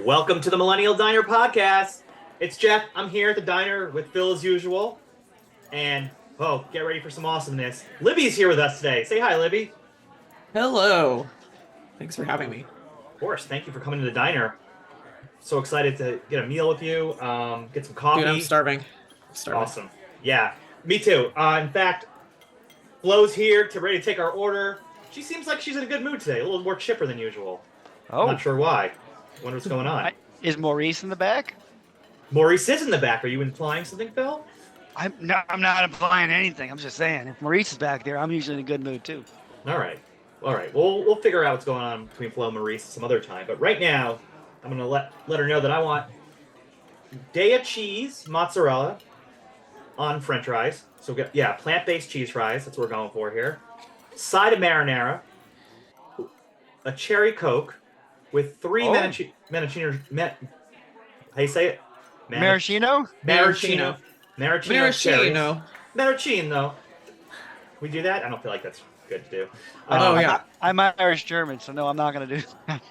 Welcome to the Millennial Diner podcast. It's Jeff. I'm here at the diner with Phil as usual. And, get ready for some awesomeness. Libby's here with us today. Say hi, Libby. Hello. Thanks for having me. Of course. Thank you for coming to the diner. So excited to get a meal with you, get some coffee. Dude, I'm starving. Awesome. Yeah, me too. In fact, Flo's here ready to take our order. She seems like she's in a good mood today, a little more chipper than usual. I'm not sure why. Wonder what's going on. Is Maurice in the back? Maurice is in the back. Are you implying something, Phil? I'm not implying anything. I'm just saying, if Maurice is back there, I'm usually in a good mood too. All right. We'll figure out what's going on between Flo and Maurice some other time. But right now, I'm gonna let her know that I want Daya cheese mozzarella on French fries. So plant-based cheese fries. That's what we're going for here. Side of marinara, a cherry Coke with three maraschino. How you say it? Maraschino. Maraschino. We do that? I don't feel like that's good to do. I'm Irish German, so no, I'm not gonna do that.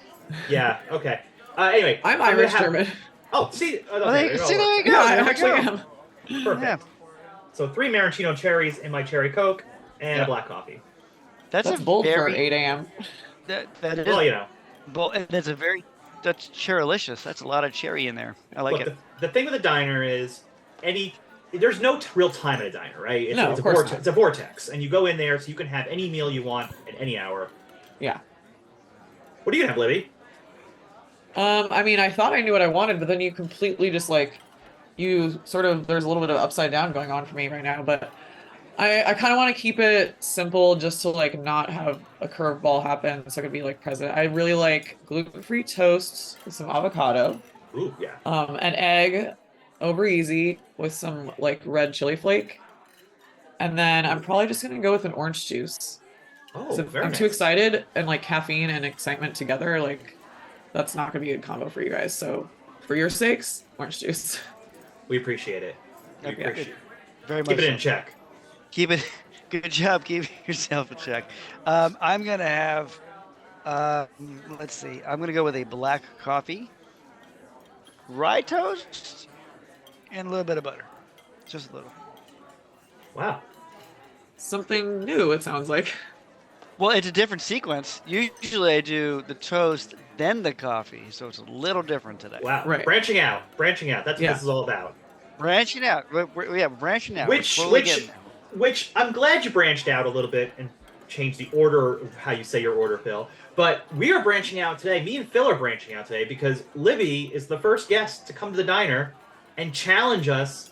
Yeah. Okay. Anyway, I'm Irish German. Oh, see. There you go. Yeah, I actually am. Perfect. Yeah. So 3 maraschino cherries in my cherry Coke and a black coffee. That's bold for 8 a.m. That is. Well, you know. Well, that's cherrylicious. That's a lot of cherry in there. I like it. The thing with a diner is there's no real time at a diner, right? It's a vortex, and you go in there so you can have any meal you want at any hour. Yeah. What are you gonna have, Libby? I thought I knew what I wanted, but then you completely just there's a little bit of upside down going on for me right now, but I kind of want to keep it simple just to not have a curveball happen so I could be present. I really like gluten-free toast with some avocado. Ooh, yeah. An egg over easy with some red chili flake. And then I'm probably just going to go with an orange juice. Oh, so very I'm nice. too excited and caffeine and excitement together, that's not going to be a good combo for you guys. So for your sakes, orange juice. We appreciate it. Very much. Keep it in check. Good job keeping yourself in check. I'm going to have, let's see, I'm going to go with a black coffee, rye toast, and a little bit of butter. Just a little. Wow. Something new, it sounds like. Well, it's a different sequence. Usually I do the toast, then the coffee, so it's a little different today. Wow. Right. Branching out. That's what this is all about. Branching out. We're branching out. Which I'm glad you branched out a little bit and changed the order of how you say your order, Phil. But we are branching out today. Me and Phil are branching out today because Libby is the first guest to come to the diner and challenge us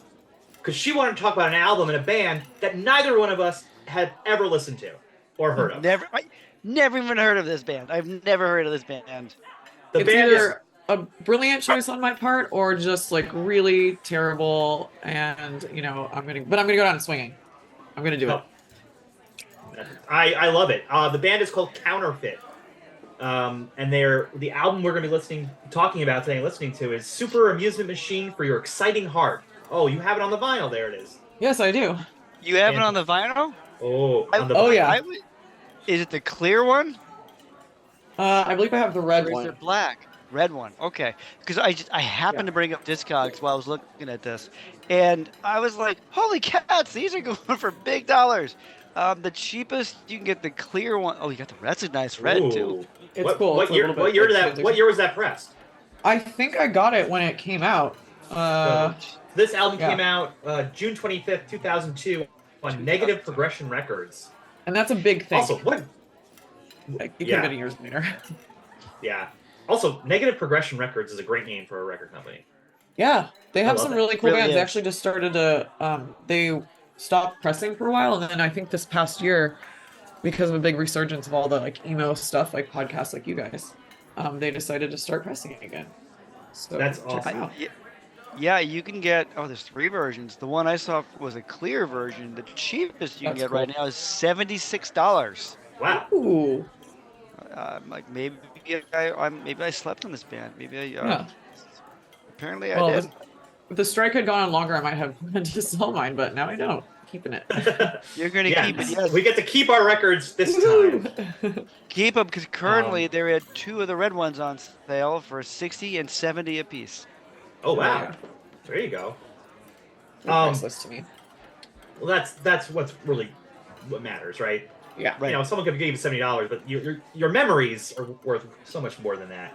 because she wanted to talk about an album and a band that neither one of us had ever listened to or heard of. Never even heard of this band. I've never heard of this band. It's either a brilliant choice on my part or just really terrible, and I'm gonna go down swinging. I'm gonna do it. I love it. The band is called Counterfit, and the album we're gonna be talking about today, listening to is Super Amusement Machine for Your Exciting Heart. Oh, you have it on the vinyl. There it is. Yes, I do. You have it on the vinyl? Vinyl. Yeah. Is it the clear one? I believe I have the red Or one. is it black? Red one. Okay. Because I happened to bring up Discogs while I was looking at this, and I was like, "Holy cats! These are going for big dollars." The cheapest you can get the clear one. Oh, you got that's a nice red too. It's cool. What year was that pressed? I think I got it when it came out. This album came out June 25th, 2002 on Negative Progression Records. And that's a big thing. Also, what? It could have been years later. Yeah. Also, Negative Progression Records is a great name for a record company. Yeah, they have some really cool bands. They actually just started they stopped pressing for a while, and then I think this past year, because of a big resurgence of all the emo stuff, podcasts like you guys, they decided to start pressing it again. So that's check awesome. it out. Yeah, you can get. Oh, there's 3 versions. The one I saw was a clear version. The cheapest you can get right now is $76. Wow. Ooh. Maybe I slept on this band. Apparently I did. If the strike had gone on longer, I might have wanted to sell mine, but now I don't. keeping it. You're going to keep it. Yes. We get to keep our records this time. Keep them because currently there are 2 of the red ones on sale for 60 and 70 a piece. Oh wow! Yeah. There you go. They're priceless to me. Well, that's what's really what matters, right? Yeah. Right. You know, someone could give you $70, but your memories are worth so much more than that.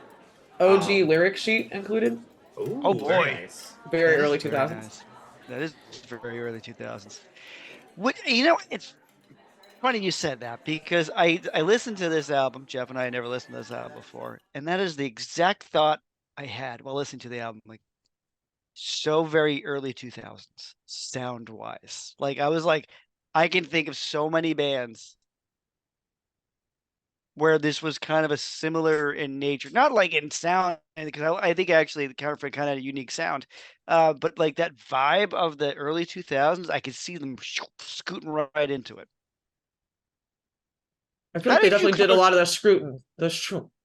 OG lyric sheet included. Ooh, Oh, boy. very nice. Very That is early very 2000s. nice. That is very early 2000s. You know, it's funny you said that because I listened to this album. Jeff and I had never listened to this album before, and that is the exact thought I had while listening to the album. Like, so very early 2000s sound wise. Like, I was like, I can think of so many bands where this was kind of a similar in nature, not like in sound, because I think actually the Counterfit kind of had a unique sound, but like that vibe of the early 2000s, I could see them scooting right into it. I feel like they definitely did a lot of the scrutin.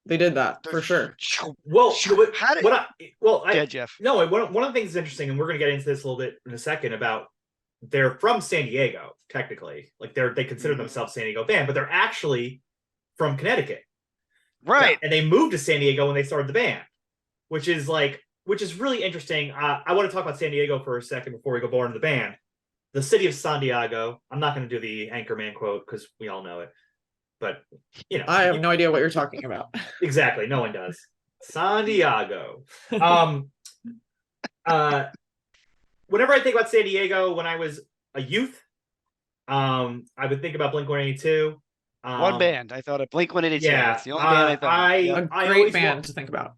They did that for sure. Well, Yeah, Jeff. No, one of the things that's interesting, and we're going to get into this a little bit in a second, about they're from San Diego, technically. Like they consider themselves San Diego band, but they're actually from Connecticut. Right. And they moved to San Diego when they started the band, which is really interesting. I want to talk about San Diego for a second before we go more into the band. The city of San Diego. I'm not going to do the Anchorman quote because we all know it. But, you know. I have no idea what you're talking about. Exactly. No one does. San Diego. Whenever I think about San Diego when I was a youth, I would think about Blink-182. One band. I thought of Blink-182. Yeah. That's the only band I thought of. A great band to think about.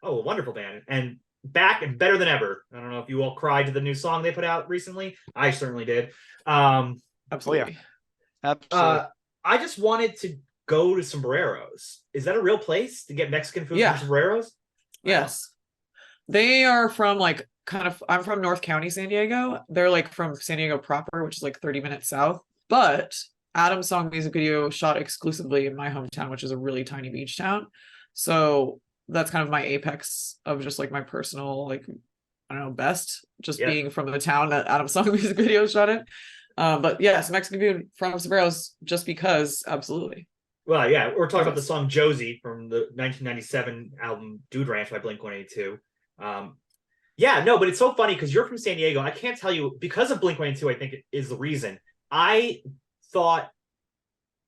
Oh, a wonderful band. And back and better than ever. I don't know if you all cried to the new song they put out recently. I certainly did. Absolutely. Absolutely. I just wanted to go to Sombreros. Is that a real place to get Mexican food from Sombreros? Yes. They are from I'm from North County, San Diego. They're like from San Diego proper, which is like 30 minutes south. But Adam's song music video shot exclusively in my hometown, which is a really tiny beach town. So that's kind of my apex of just like my personal, like, I don't know, best, just being from the town that Adam's song music video shot in. But yes, Mexican food from Sombreros, just because, absolutely. Well, yeah, we're talking about the song Josie from the 1997 album Dude Ranch by Blink-182. Yeah, no, but it's so funny because you're from San Diego. I can't tell you, because of Blink-182, I think is the reason. I thought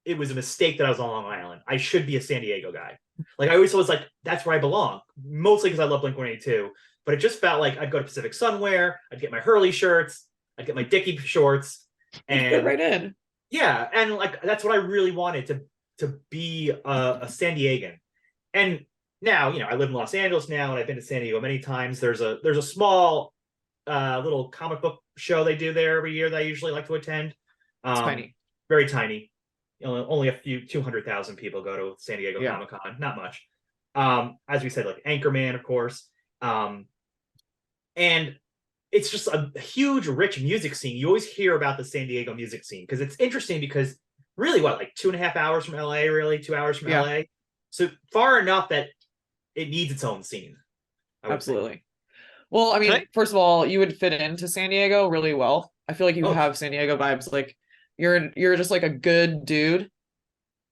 it was a mistake that I was on Long Island. I should be a San Diego guy. Like, I always was like, that's where I belong. Mostly because I love Blink-182. But it just felt like I'd go to Pacific Sunwear, I'd get my Hurley shirts, I'd get my Dickie shorts. And fit right in. Yeah, and like that's what I really wanted to be a San Diegan. And now, you know, I live in Los Angeles now, and I've been to San Diego many times. There's a small little comic book show they do there every year that I usually like to attend. It's tiny. Very tiny. You know, only a few 200,000 people go to San Diego Comic-Con. Not much. As we said, like Anchorman, of course. And it's just a huge, rich music scene. You always hear about the San Diego music scene because it's interesting because really, like 2.5 hours from LA, really 2 hours from LA. So far enough that it needs its own scene. Absolutely. Well, I mean, first of all, you would fit into San Diego really well. I feel like you have San Diego vibes. Like you're just like a good dude.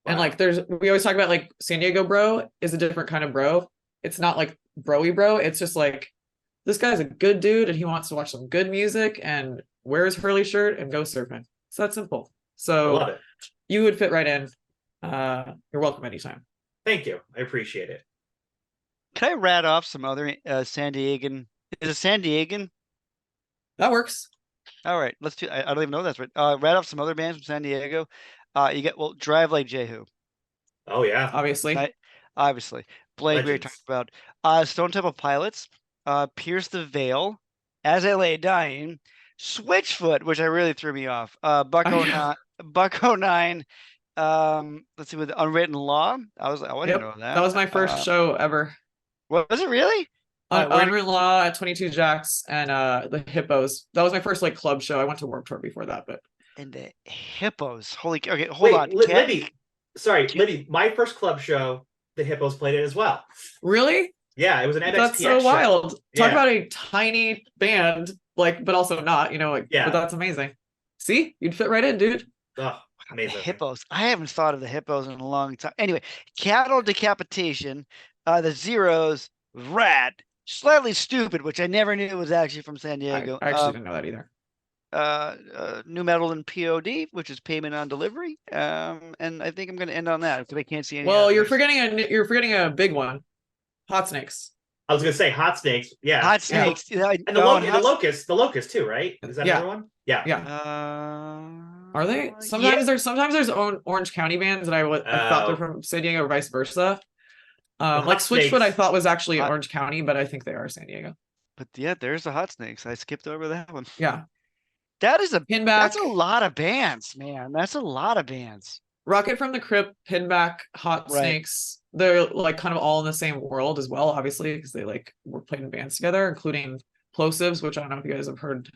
Wow. And like we always talk about like San Diego bro is a different kind of bro. It's not like broy bro. It's just like, this guy's a good dude and he wants to watch some good music and wear his Hurley shirt and go surfing. It's that simple. So you would fit right in. You're welcome anytime. Thank you. I appreciate it. Can I rat off some other San Diegan? Is it San Diegan? That works. All right, let's do. I don't even know that's right. Rat off some other bands from San Diego. You get Drive Like Jehu. Oh yeah, obviously. Obviously, Blade. We talked about Stone Temple Pilots. Pierce the Veil, As I Lay Dying, Switchfoot, which really threw me off. Buck 09. Let's see, with Unwritten Law. I didn't know that. That was my first show ever. Was it really? Unwritten Law at 22 Jacks and the Hippos. That was my first like club show. I went to Warped Tour before that, but. And the Hippos. Okay, hold on. Libby. Libby. My first club show, the Hippos played it as well. Really? Yeah, it was an MXPX That's so wild. Show. Talk about a tiny band, like, but also not, you know, like, but that's amazing. See, you'd fit right in, dude. Oh, The amazing. hippos. I haven't thought of the hippos in a long time. Anyway, cattle decapitation. The zeros. Rat. Slightly stupid, which I never knew was actually from San I Diego. actually didn't know that either. New metal and POD, which is payment on delivery. And I think I'm going to end on that because I can't see any. Well, you're others. forgetting a big one. Hot snakes. I was gonna say hot snakes. Yeah. Hot snakes. And the, the locust too, right? Is that Yeah. another one? Yeah. Yeah. Are they? Yeah. Sometimes there's Orange County bands, and I thought they're from San Diego or vice versa. Hot Like Switchfoot, I snakes- thought was actually Hot- Orange County, but I think they are San Diego. But yeah, there's the hot snakes. I skipped over that one. Yeah. That's Pinback, a lot of bands, man. That's a lot of bands. Rocket from the Crypt, Pinback, Hot Right. Snakes. They're like kind of all in the same world as well, obviously, because they like were playing in bands together, including Plosives, which I don't know if you guys have heard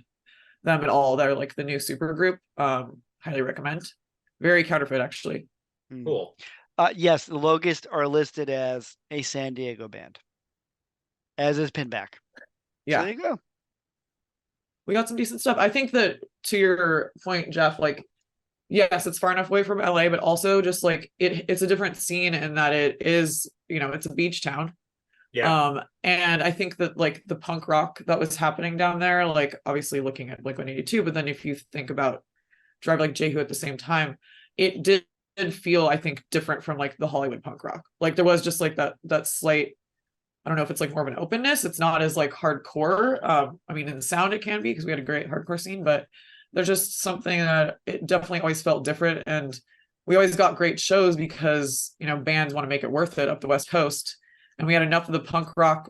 them at all. They're like the new super group. Highly recommend. Very Counterfit, actually. Cool. Yes, the Locust are listed as a San Diego band, as is Pinback. Yeah. So there you go. We got some decent stuff. I think that to your point, Jeff, like, yes, it's far enough away from LA, but also just like it's a different scene in that it is, it's a beach town. Yeah. And I think that like the punk rock that was happening down there, like obviously looking at like 182, but then if you think about Drive Like Jehu at the same time, it did feel, I think, different from like the Hollywood punk rock. Like there was just like that slight, I don't know if it's like more of an openness. It's not as like hardcore. I mean, in the sound it can be because we had a great hardcore scene, but there's just something that it definitely always felt different. And we always got great shows because, bands want to make it worth it up the West Coast. And we had enough of the punk rock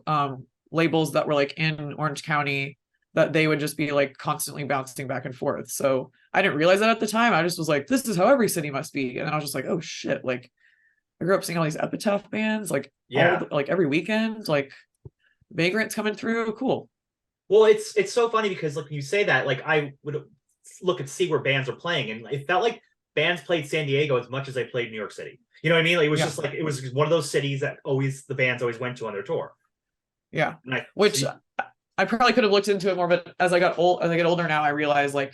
labels that were like in Orange County that they would just be like constantly bouncing back and forth. So I didn't realize that at the time. I just was like, this is how every city must be. And then I was just like, oh shit, like I grew up seeing all these Epitaph bands, like like every weekend, like Vagrant's coming through. Cool. Well, it's so funny because like you say that, like I would look and see where bands are playing, and it felt like bands played San Diego as much as they played New York City. You know what I mean? Like, it was just like it was one of those cities that the bands always went to on their tour. Yeah, I probably could have looked into it more, but as I get older now, I realize like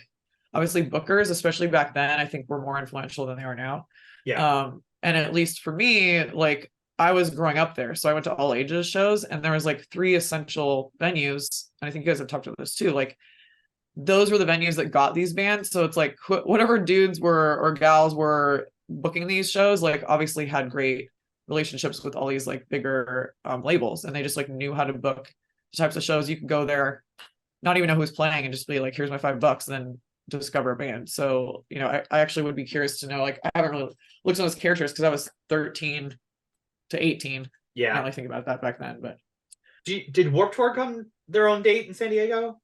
obviously bookers, especially back then, I think were more influential than they are now. Yeah. And at least for me, like I was growing up there, so I went to all ages shows, and there was like 3 essential venues, and I think you guys have talked about this too. Like those were the venues that got these bands. So it's like whatever dudes were or gals were booking these shows, like obviously had great relationships with all these like bigger labels, and they just like knew how to book the types of shows. You could go there, not even know who's playing, and just be like, here's my $5, and then discover a band. So I actually would be curious to know, like I haven't really looked at those characters because I was 13 to 18. Yeah, I don't really think about that back then. But did Warped Tour come their own date in San Diego?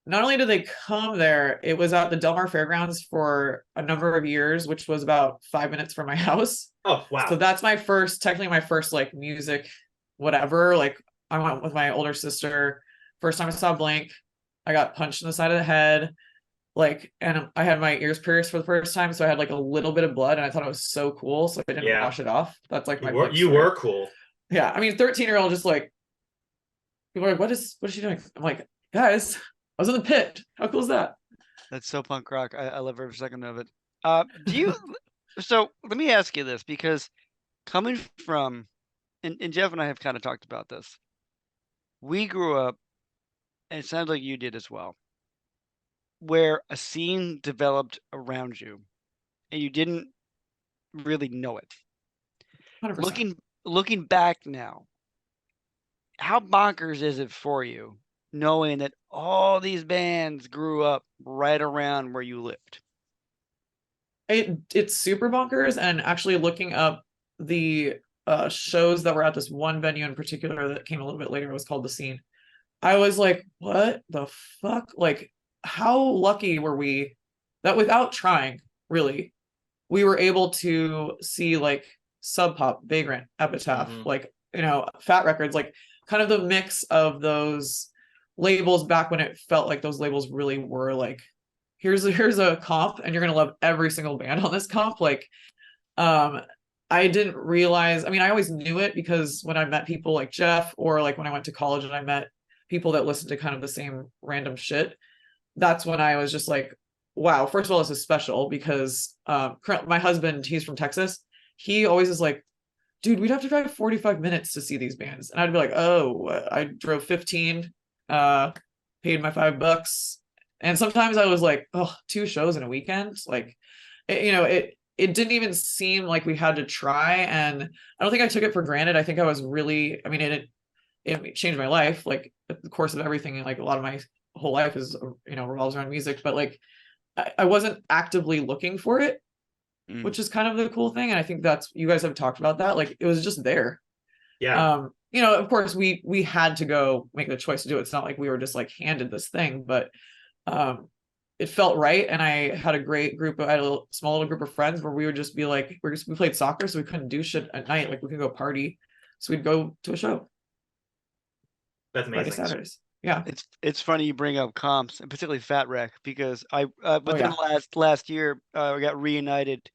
Not only did they come there, it was at the Del Mar Fairgrounds for a number of years, which was about 5 minutes from my house. Oh wow. So that's technically my first like music whatever. Like I went with my older sister. First time I saw Blink, I got punched in the side of the head. Like, and I had my ears pierced for the first time, so I had like a little bit of blood, and I thought it was so cool, so I didn't wash it off. That's like you were cool. Yeah, I mean, 13-year-old, just like people are like, what is she doing? I'm like, guys, I was in the pit. How cool is that? That's so punk rock. I love every second of it. Do you? So let me ask you this, because coming from, and Jeff and I have kind of talked about this. We grew up, and it sounds like you did as well, where a scene developed around you, and you didn't really know it. 100%. Looking back now, how bonkers is it for you knowing that all these bands grew up right around where you lived? It's super bonkers, and actually looking up the shows that were at this one venue in particular that came a little bit later, it was called The Scene. I was like, what the fuck? Like, how lucky were we that without trying, really, we were able to see like Sub Pop, Vagrant, Epitaph, like, Fat Records, like kind of the mix of those labels back when it felt like those labels really were like, here's a comp and you're gonna love every single band on this comp. Like I didn't realize, I mean, I always knew it because when I met people like Jeff, or like when I went to college and I met people that listened to kind of the same random shit, that's when I was just like, wow, first of all, this is special because my husband, he's from Texas. He always is like, dude, we'd have to drive 45 minutes to see these bands. And I'd be like, oh, I drove 15, paid my $5. And sometimes I was like, oh, 2 shows in a weekend. Like, it didn't even seem like we had to try. And I don't think I took it for granted. I think I was really, I mean, it changed my life, like the course of everything. And like a lot of my whole life is, revolves around music, but like, I wasn't actively looking for it, which is kind of the cool thing. And I think that's, you guys have talked about that. Like it was just there. Yeah. Of course we had to go make the choice to do it. It's not like we were just like handed this thing, but it felt right. And I had a great group I had a small little group of friends where we would just be like, we played soccer, so we couldn't do shit at night. Like we could go party. So we'd go to a show. That's amazing. Friday, Saturdays. Yeah. It's funny you bring up comps, and particularly Fat Wreck, because I within yeah. the last year I got reunited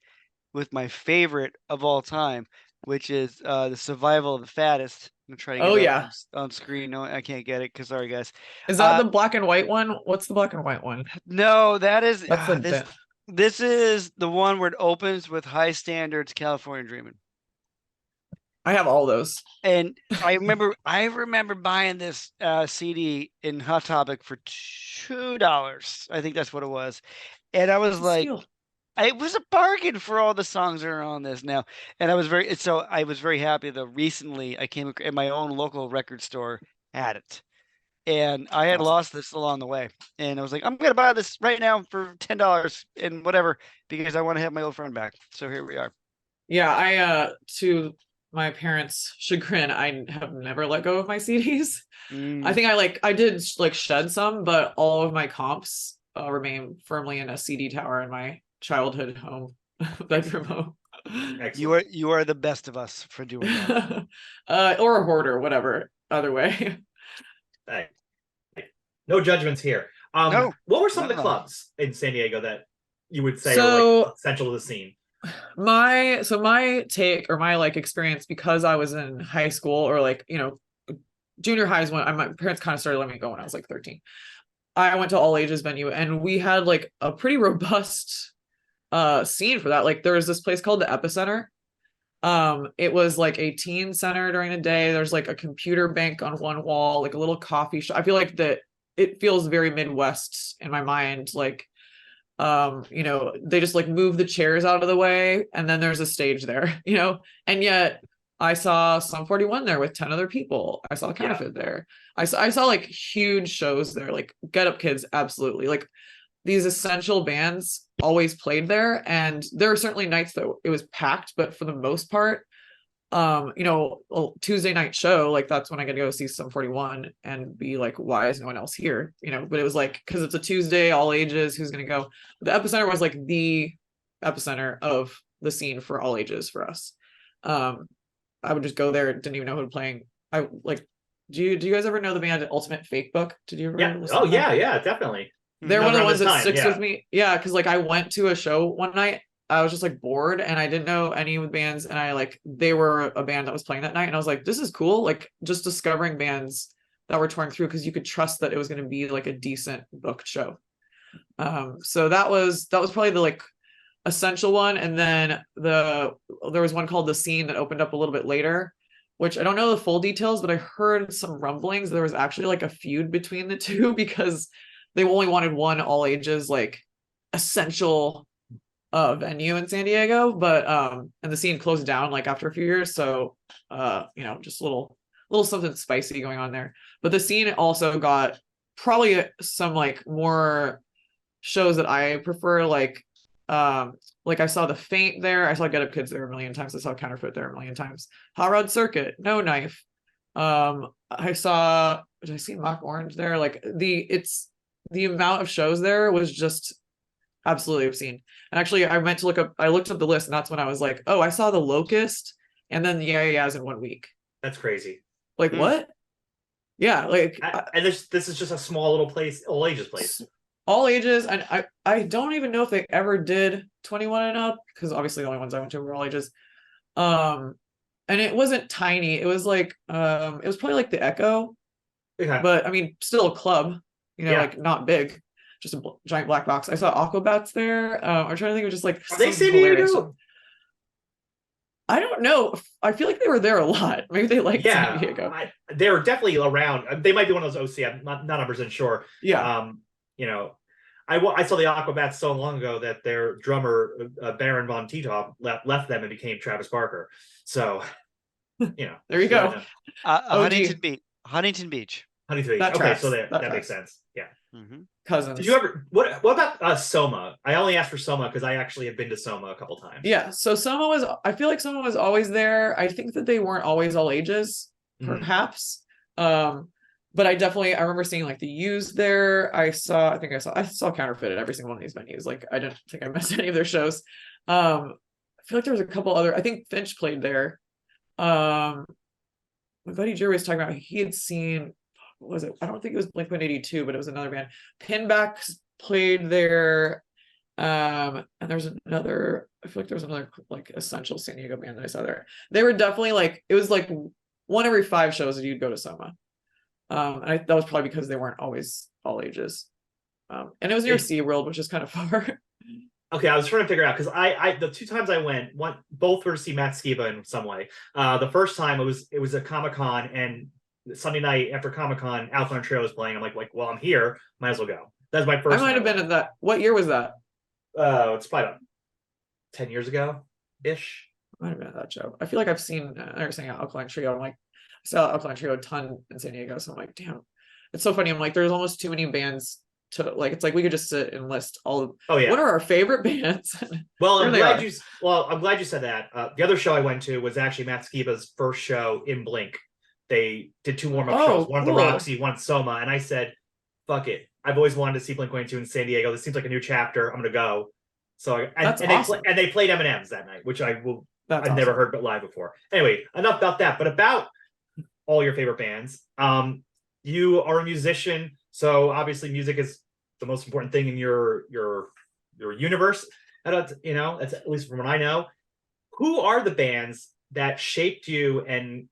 with my favorite of all time, which is the Survival of the Fattest. I'm trying to get that on screen. No, I can't get it because sorry guys. Is that the black and white one? What's the black and white one? No, that is That's this is the one where it opens with High Standards California Dreamin'. I have all those. And I remember buying this CD in Hot Topic for $2. I think that's what it was. And I was like, it was a bargain for all the songs that are on this now. And I was very happy that recently I came in my own local record store had it. And I had lost this along the way. And I was like, I'm going to buy this right now for $10 and whatever, because I want to have my old friend back. So here we are. Yeah, to my parents' chagrin, I have never let go of my CDs. I think I did like shed some, but all of my comps remain firmly in a CD tower in my childhood home, bedroom home. Excellent. You are the best of us for doing that. Or a hoarder, whatever. Either way. Hey, no judgments here. No, what were some of the clubs in San Diego that you would say are like essential to the scene? My take or my like experience, because I was in high school or like junior highs when my parents kind of started letting me go when I was like 13. I went to all ages venue and we had like a pretty robust scene for that. Like there was this place called the Epicenter. It was like a teen center during the day. There's like a computer bank on one wall, like a little coffee shop. I feel like that it feels very Midwest in my mind. Like they just like move the chairs out of the way and then there's a stage there, and yet I saw Sum 41 there with 10 other people. I saw Counterfit there. I saw like huge shows there, like Get Up Kids. Absolutely. Like these essential bands always played there. And there are certainly nights that it was packed, but for the most part, a Tuesday night show, like that's when I get to go see Sum 41 and be like, why is no one else here? But it was like, because it's a Tuesday, all ages, who's going to go? The Epicenter was like the epicenter of the scene for all ages for us. I would just go there, didn't even know who was playing. I like, do you guys ever know the band Ultimate Fake Book? Did you ever listen to that? Yeah, definitely. They're one of the ones that sticks with me. Yeah, because like I went to a show one night. I was just like bored and I didn't know any of the bands, and they were a band that was playing that night, and I was like, this is cool. Like just discovering bands that were touring through, because you could trust that it was going to be like a decent booked show. So that was probably the like essential one. And then there was one called The Scene that opened up a little bit later, which I don't know the full details, but I heard some rumblings. There was actually like a feud between the two because they only wanted one all ages, like essential venue in San Diego, but and the scene closed down like after a few years. So just a little something spicy going on there. But the scene also got probably some like more shows that I prefer, like I saw The Faint there. I saw Get Up Kids there a million times. I saw Counterfit there a million times. Hot Rod Circuit, No Knife. Did I see Mock Orange there? Like the amount of shows there was just absolutely obscene. And actually I looked up the list, and that's when I was like, oh, I saw The Locust and then the Yeah in 1 week. That's crazy. Like what? Yeah, like and this is just a small little place, all ages place. All ages, and I don't even know if they ever did 21 and up, because obviously the only ones I went to were all ages. And it wasn't tiny. It was like it was probably like the Echo. Okay. But I mean still a club, like not big. just a giant black box. I saw Aquabats there. I'm trying to think of just like Are they some San hilarious Diego? stuff. I don't know. I feel like they were there a lot. Maybe they liked San Diego. They were definitely around. They might be one of those OC. I'm not 100% sure. Yeah. You know, I saw the Aquabats so long ago that their drummer Baron von Titov left them and became Travis Barker. So, there you go. Huntington Beach. Huntington Beach. Huntington Beach. That okay, tracks. so That makes sense. Yeah. Mm-hmm. Cousins. Did you ever? What about Soma? I only asked for Soma because I actually have been to Soma a couple times. Yeah. So Soma was. I feel like Soma was always there. I think that they weren't always all ages, perhaps. But I remember seeing like the U's there. I saw Counterfeit at every single one of these venues. Like I didn't think I missed any of their shows. I feel like there was a couple other. I think Finch played there. My buddy Jerry was talking about he had seen. What was it? I don't think it was Blink-182, but it was another band. Pinbacks played there. And there's another. I feel like there was another like essential San Diego band that I saw there. They were definitely like it was like one every 5 shows that you'd go to Soma. That was probably because they weren't always all ages. And it was near SeaWorld, which is kind of far. Okay, I was trying to figure out because I the 2 times I went, both were to see Matt Skiba in some way. The first time it was a Comic-Con, and Sunday night after Comic-Con, Alkaline Trio was playing. I'm like, well, I'm here, might as well go. That's my first. I might have been at that. What year was that? It's probably about 10 years ago ish. Might have been at that show. I feel like I've seen Alkaline Trio. I'm like, I saw Alkaline Trio a ton in San Diego, so I'm like, damn, it's so funny. I'm like, there's almost too many bands to like. It's like we could just sit and list all. Oh yeah. What are our favorite bands? Well, I'm glad you said that. The other show I went to was actually Matt Skiba's first show in Blink. They did 2 warm-up shows, one at the Roxy, one at Soma, and I said, fuck it. I've always wanted to see Blink-182 in San Diego. This seems like a new chapter. I'm gonna go. So awesome. They played M&M's that night, which I've never heard live before. Anyway, enough about that. But about all your favorite bands. You are a musician, so obviously music is the most important thing in your universe. That's at least from what I know. Who are the bands that shaped you and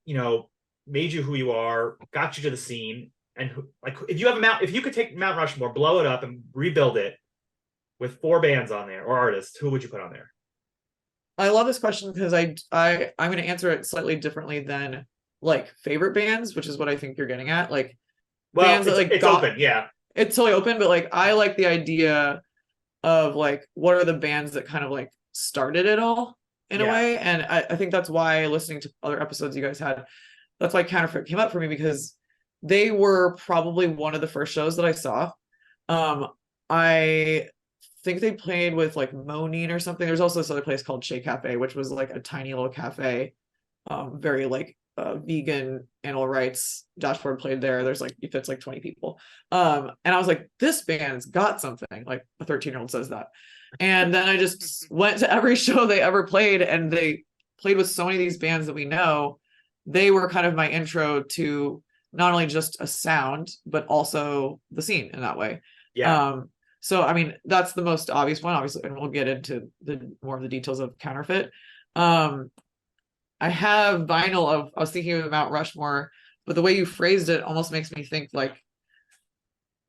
made you who you are, got you to the scene? And if you could take Mount Rushmore, blow it up, and rebuild it with 4 bands on there or artists, who would you put on there? I love this question because I'm going to answer it slightly differently than like favorite bands, which is what I think you're getting at. Like, bands that like it's open, yeah. It's totally open, but like I like the idea of like what are the bands that kind of like started it all in a way, and I think that's why listening to other episodes you guys had, that's why Counterfit came up for me, because they were probably one of the first shows that I saw. I think they played with like Monin or something. There's also this other place called Shea Cafe, which was like a tiny little cafe, very like vegan, animal rights. Dashboard played there. There's like, it fits like 20 people. And I was like, this band's got something. Like a 13-year-old says that. And then I just went to every show they ever played, and they played with so many of these bands that we know. They were kind of my intro to not only just a sound, but also the scene in that way. Yeah. So, I mean, that's the most obvious one, obviously, and we'll get into more of the details of Counterfeit. I have vinyl I was thinking of Mount Rushmore, but the way you phrased it almost makes me think like,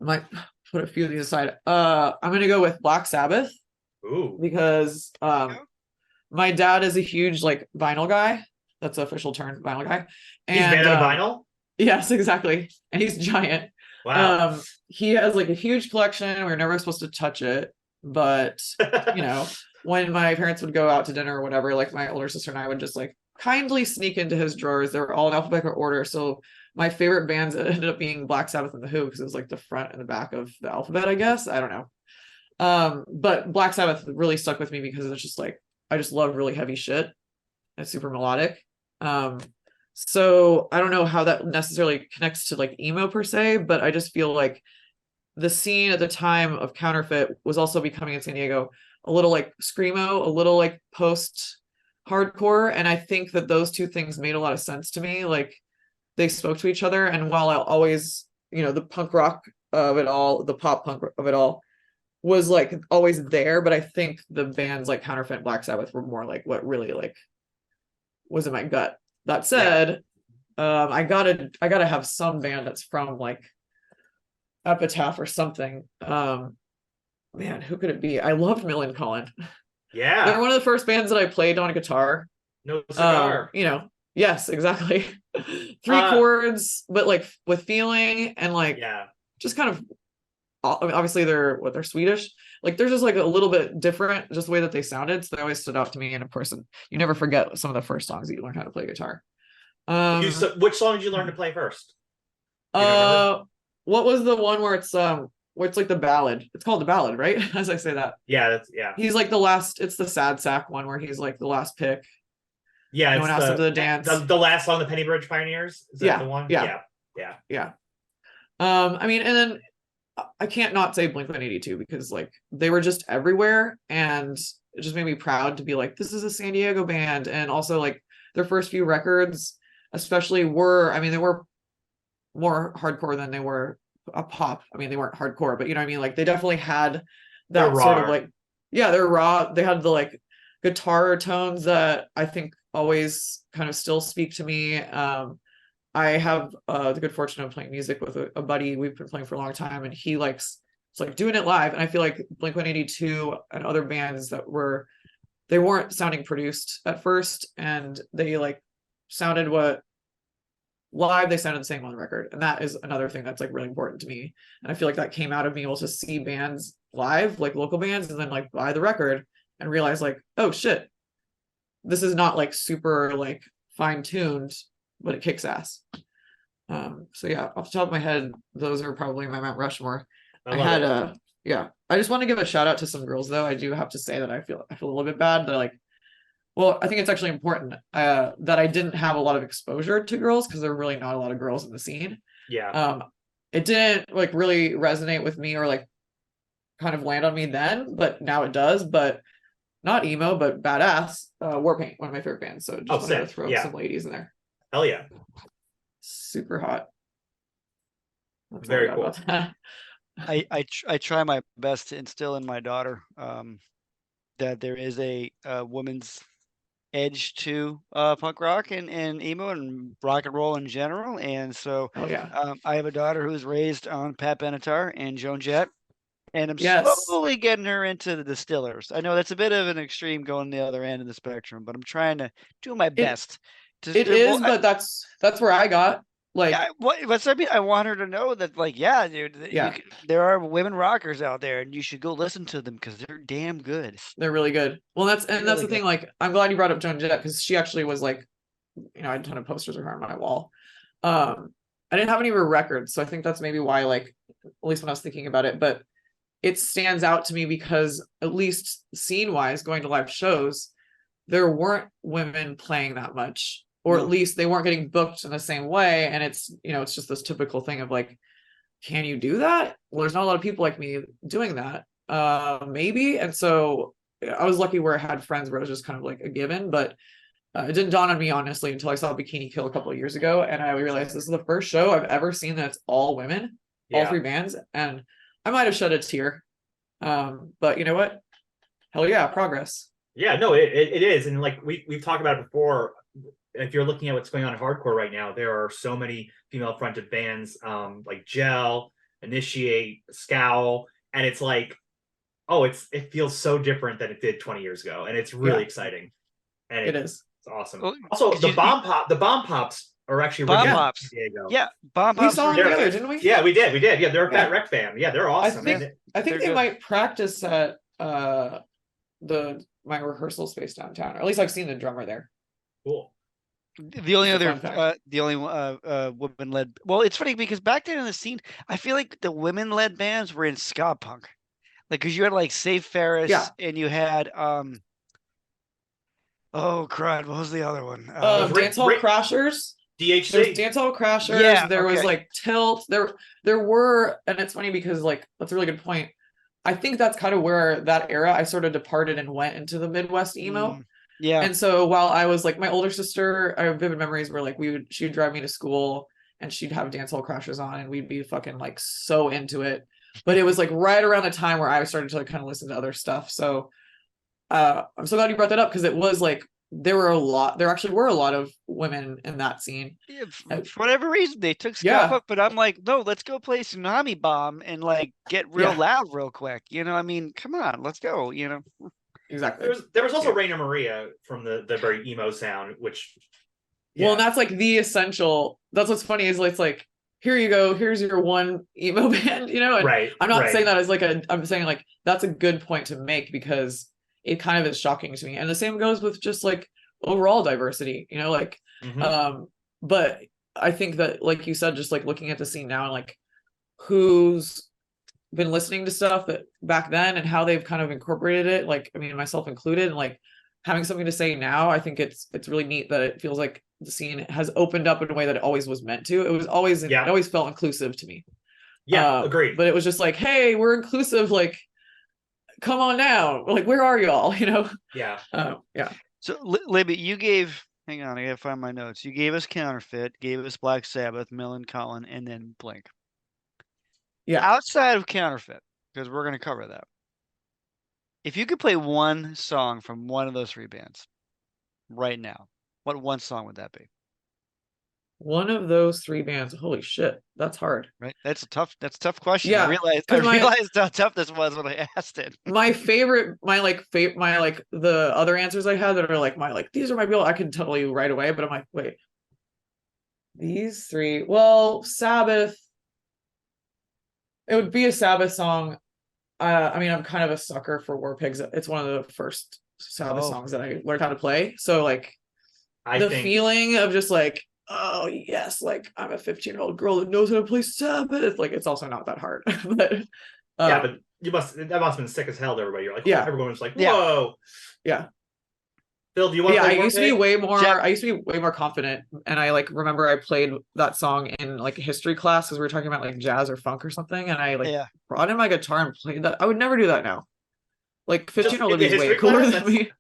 I might put a few of these aside. I'm going to go with Black Sabbath. Ooh. Because my dad is a huge like vinyl guy. That's the official term, vinyl guy. And he's made out of vinyl? Yes, exactly. And he's giant. Wow. He has like a huge collection. We were never supposed to touch it, but when my parents would go out to dinner or whatever, like my older sister and I would just like kindly sneak into his drawers. They were all in alphabetical order. So my favorite bands ended up being Black Sabbath and The Who, because it was like the front and the back of the alphabet, I guess. I don't know. But Black Sabbath really stuck with me because it's just like, I just love really heavy shit. It's super melodic. So I don't know how that necessarily connects to like emo per se, but I just feel like the scene at the time of Counterfeit was also becoming in San Diego a little like screamo, a little like post hardcore. And I think that those two things made a lot of sense to me. Like they spoke to each other. And while I'll always, the punk rock of it all, the pop punk of it all was like always there. But I think the bands like Counterfeit and Black Sabbath were more like what really like was in my gut. That said, I gotta have some band that's from like Epitaph or something. Man, who could it be? I loved Millencolin. Yeah. They're one of the first bands that I played on guitar. No cigar. Yes, exactly. Three chords, but like with feeling and like Yeah. just kind of, I mean, obviously they're Swedish. Like they're just like a little bit different, just the way that they sounded. So they always stood out to me. And of course, you never forget some of the first songs that you learn how to play guitar. Which song did you learn to play first? What was the one where it's like the ballad? It's called the ballad, right? As I say that. Yeah, He's like the last. It's the sad sack one where he's like the last pick. Yeah, no one asked him to the dance. The last song, the Penny Bridge Pioneers. Is that the one? Yeah. I mean, and then I can't not say Blink-182 because like they were just everywhere, and it just made me proud to be like, this is a San Diego band. And also like their first few records, especially they were more hardcore than they were a pop. I mean, they weren't hardcore, but you know what I mean? Like they definitely had that sort of like, yeah, they're raw. They had the like guitar tones that I think always kind of still speak to me. I have the good fortune of playing music with a buddy. We've been playing for a long time, and he likes it's like doing it live. And I feel like Blink-182 and other bands they weren't sounding produced at first, and they like sounded live they sounded the same on the record. And that is another thing that's like really important to me. And I feel like that came out of being able to see bands live, like local bands, and then like buy the record and realize like, oh shit, this is not like super like fine-tuned, but it kicks ass. So yeah, off the top of my head, those are probably my Mount Rushmore. I just want to give a shout out to some girls though. I do have to say that I feel a little bit bad that like, well, I think it's actually important that I didn't have a lot of exposure to girls because there are really not a lot of girls in the scene. Yeah. It didn't like really resonate with me or like kind of land on me then, but now it does. But not emo, but badass. Warpaint, one of my favorite bands. So just wanted to throw some ladies in there. Hell yeah. Super hot. That's very cool. I try my best to instill in my daughter that there is a woman's edge to punk rock and emo and rock and roll in general. And so I have a daughter who's raised on Pat Benatar and Joan Jett. And I'm slowly getting her into the Distillers. I know that's a bit of an extreme going the other end of the spectrum, but I'm trying to do my best. But that's where I got like. I want her to know that, like, yeah, dude, there are women rockers out there, and you should go listen to them because they're damn good. They're really good. Well, that's the thing. Like, I'm glad you brought up Joan Jett because she actually was like, I had a ton of posters of her on my wall. I didn't have any of her records, so I think that's maybe why, like, at least when I was thinking about it, but. It stands out to me because at least scene wise, going to live shows, there weren't women playing that much, or at least they weren't getting booked in the same way. And it's, it's just this typical thing of like, can you do that? Well, there's not a lot of people like me doing that. Maybe. And so I was lucky where I had friends where it was just kind of like a given, but it didn't dawn on me honestly until I saw Bikini Kill a couple of years ago. And I realized this is the first show I've ever seen that's all women, all three bands. And I might have shed a tear, but you know what? Hell yeah, progress. Yeah, no, it is, and like we've talked about it before. If you're looking at what's going on in hardcore right now, there are so many female-fronted bands, like Gel, Initiate, Scowl, and it's like, it feels so different than it did 20 years ago, and it's really exciting. And it is. It's awesome. Well, also, the Bomb Pops. Or actually, Bomb Pops. Yeah, Bomb Pops. We saw them together, didn't we? Yeah, we did. Yeah, they're a Fat Wreck band. Yeah, they're awesome. I think they might practice at my rehearsal space downtown, or at least I've seen the drummer there. Cool. The only women-led. Well, it's funny because back then in the scene, I feel like the women-led bands were in ska punk, like because you had like Safe Ferris, and you had oh crud, what was the other one? Dance Hall Crashers. DHC. There's Dance Hall Crashers. There was like Tilt. There were, and it's funny because like that's a really good point. I think that's kind of where that era I sort of departed and went into the Midwest emo. Yeah. And so while I was like my older sister, I have vivid memories where like she would drive me to school and she'd have Dance Hall Crashers on and we'd be fucking like so into it. But it was like right around the time where I started to kind of listen to other stuff. So I'm so glad you brought that up because it was like there actually were a lot of women in that scene. Yeah, for whatever reason, they took Scott Yeah. Hook, but I'm like, no, let's go play Tsunami Bomb and like get real Yeah. loud real quick. I mean, come on, let's go. Exactly. There was also Raina Maria from the very emo sound, which well, and that's like the essential. That's what's funny is it's like, here you go, here's your one emo band, and right. I'm not right. saying that as like I'm saying like that's a good point to make because it kind of is shocking to me. And the same goes with just like overall diversity, like but I think that, like you said, just like looking at the scene now and like who's been listening to stuff that back then and how they've kind of incorporated it, like I mean myself included, and like having something to say now, I think it's really neat that it feels like the scene has opened up in a way that it always was meant to. It always felt inclusive to me. Yeah, agreed. But it was just like, hey, we're inclusive, like come on now, like where are y'all? Yeah. Yeah. So Libby, you gave. Hang on, I gotta find my notes. You gave us Counterfeit, gave us Black Sabbath, Millennial, and then Blink. Yeah. Outside of Counterfeit, because we're gonna cover that. If you could play one song from one of those three bands right now, what one song would that be? One of those three bands. Holy shit, that's hard. Right, that's a tough question. Yeah, I realized how tough this was when I asked it. My favorite, the other answers I had that are like these are my people, I can tell you right away, but I'm like, wait, these three. Well, Sabbath. It would be a Sabbath song. I mean, I'm kind of a sucker for War Pigs. It's one of the first Sabbath songs that I learned how to play. So like, feeling of just like, oh yes, like I'm a 15-year-old girl that knows how to play Sabbath. It's like it's also not that hard. But but that must have been sick as hell to everybody. You're like, everyone was like, whoa. Yeah. Phil, do you want to play I used to be way more confident, and I like remember I played that song in like a history class because we were talking about like jazz or funk or something, and I like brought in my guitar and played that. I would never do that now. Like 15-year-old would be way cooler than me.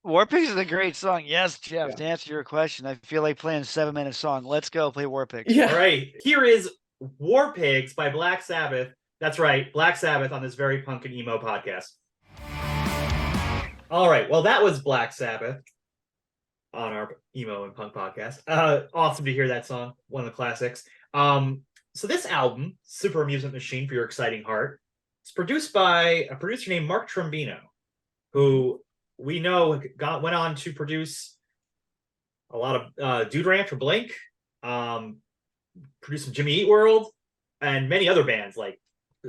War Pigs is a great song. Yes, Jeff, to answer your question, I feel like playing a 7-minute song. Let's go play War Pigs. Yeah. All right. Here is War Pigs by Black Sabbath. That's right, Black Sabbath on this very punk and emo podcast. All right. Well, that was Black Sabbath on our emo and punk podcast. Awesome to hear that song. One of the classics. So this album, Super Amusement Machine for Your Exciting Heart, is produced by a producer named Mark Trombino, who we know went on to produce a lot of Dude Ranch for Blink, produced some Jimmy Eat World, and many other bands, like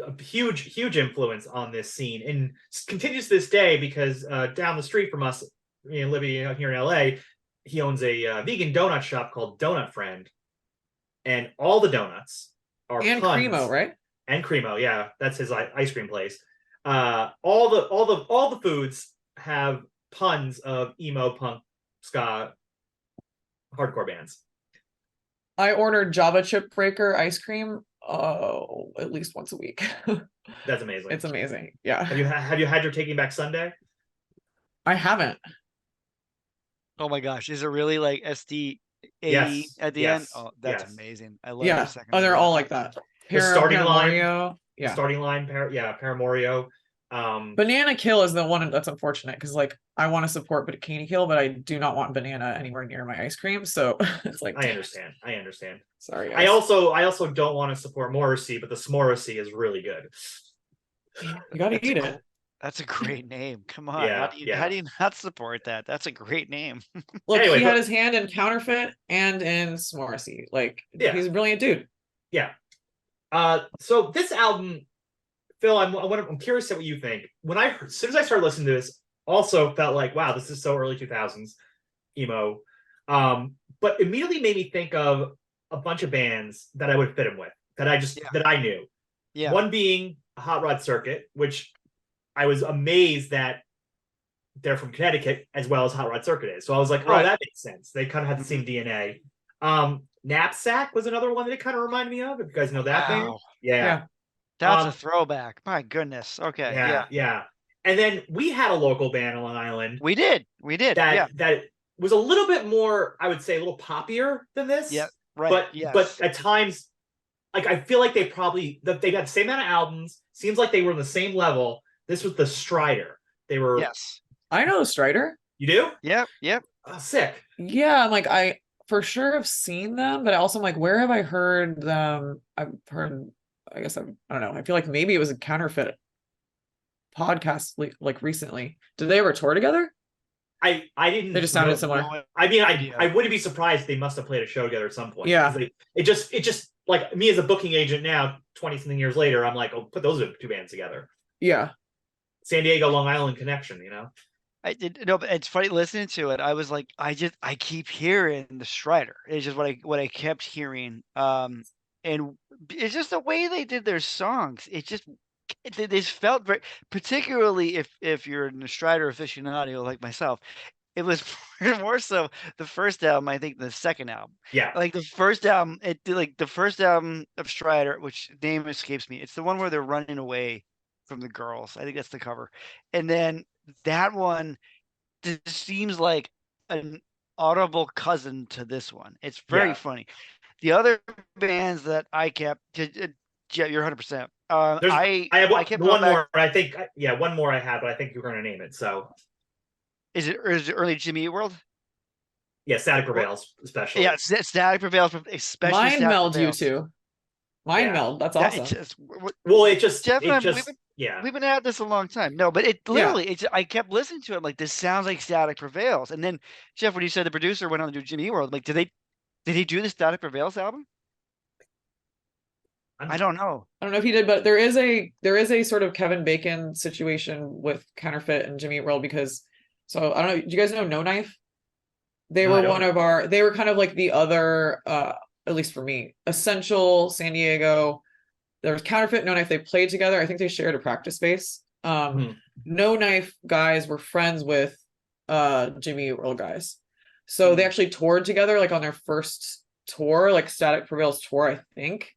a huge influence on this scene, and continues to this day because down the street from us, Libby here in LA, he owns a vegan donut shop called Donut Friend, and all the donuts are and puns. Cremo, right? And Cremo, yeah, that's his ice cream place. All the foods have puns of emo, punk, ska, hardcore bands. I ordered Java Chip Breaker ice cream at least once a week. That's amazing. It's amazing. Yeah. Have you had your Taking Back Sunday? I haven't. Oh my gosh, is it really like SDA at the end? Oh, that's amazing. I love the second. Oh, they're all like that. The starting line. Yeah. Starting line, Paramorio. Banana Kill is the one that's unfortunate because like I want to support Bikini Kill, but I do not want banana anywhere near my ice cream. So it's like I understand. Sorry, guys. I also don't want to support Morrissey, but the Smorrissey is really good. You gotta eat it. That's a great name. Come on. How do you not support that? That's a great name. Look, he had his hand in Counterfeit and in Smorrissey. Like he's a brilliant dude. Yeah. So this album, Phil, I'm curious at what you think. As soon as I started listening to this, also felt like, wow, this is so early 2000s emo. But immediately made me think of a bunch of bands that I would fit him with, that I knew. Yeah. One being Hot Rod Circuit, which I was amazed that they're from Connecticut as well as Hot Rod Circuit is. So I was like, oh, that makes sense. They kind of have the same DNA. Knapsack was another one that it kind of reminded me of. If you guys know that band. Yeah. That's a throwback. My goodness. Okay. Yeah. And then we had a local band on Long Island. We did. That was a little bit more, I would say, a little poppier than this. Yeah. Right. But at times, like I feel like they got the same amount of albums. Seems like they were on the same level. This was the Strider. They were. Yes. I know the Strider. You do? Yep. Oh, sick. Yeah, I'm like, I for sure have seen them, but I also am like, where have I heard them? I've heard, I guess I don't know. I feel like maybe it was a Counterfit podcast like recently. Did they ever tour together? I didn't. They just sounded know, similar. No I mean, idea. I wouldn't be surprised if they must have played a show together at some point. Yeah. It just like me as a booking agent now, 20 something years later, I'm like, oh, put those two bands together. Yeah. San Diego, Long Island connection, you know? I did no, but it's funny listening to it. I was like, I keep hearing the Strider. It's just what I kept hearing. And it's just the way they did their songs. They felt very, particularly if you're a Strider aficionado like myself. It was more so the first album, I think, the second album. Yeah. Like the first album, the first album of Strider, which name escapes me. It's the one where they're running away from the girls. I think that's the cover. And then that one just seems like an audible cousin to this one. It's very funny. The other bands that I kept, yeah, you're 100%. I have I kept one going more. I think, yeah, one more I had, but I think you're going to name it. So, Is it early Jimmy Eat World? yeah, Static Prevails, especially. Yeah, Static Prevails, especially Mind Static meld you Prevails. two. Mind Yeah. meld. That's That- awesome. Well, it just, Jeff and I, yeah. we've been at this a long time. No, but it literally, I kept listening to it. I'm like, this sounds like Static Prevails. And then, Jeff, when you said the producer went on to do Jimmy Eat World, I'm like, did he do the Static Prevails album? I don't know. I don't know if he did, but there is a sort of Kevin Bacon situation with Counterfeit and Jimmy Eat World because so I don't know. Do you guys know No Knife? They No, I were don't. they were kind of like the other at least for me, essential San Diego. There was Counterfeit, No Knife. They played together. I think they shared a practice space. No Knife guys were friends with Jimmy Eat World guys. So they actually toured together like on their first tour, like Static Prevails tour, I think.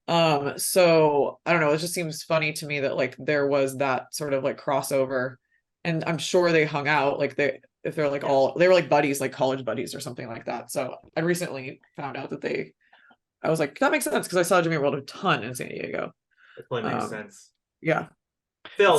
So I don't know, it just seems funny to me that like there was that sort of like crossover, and I'm sure they hung out like they were like buddies, like college buddies or something like that. So I recently found out that I was like, that makes sense because I saw Jimmy World a ton in San Diego. That probably makes sense. Yeah. Phil,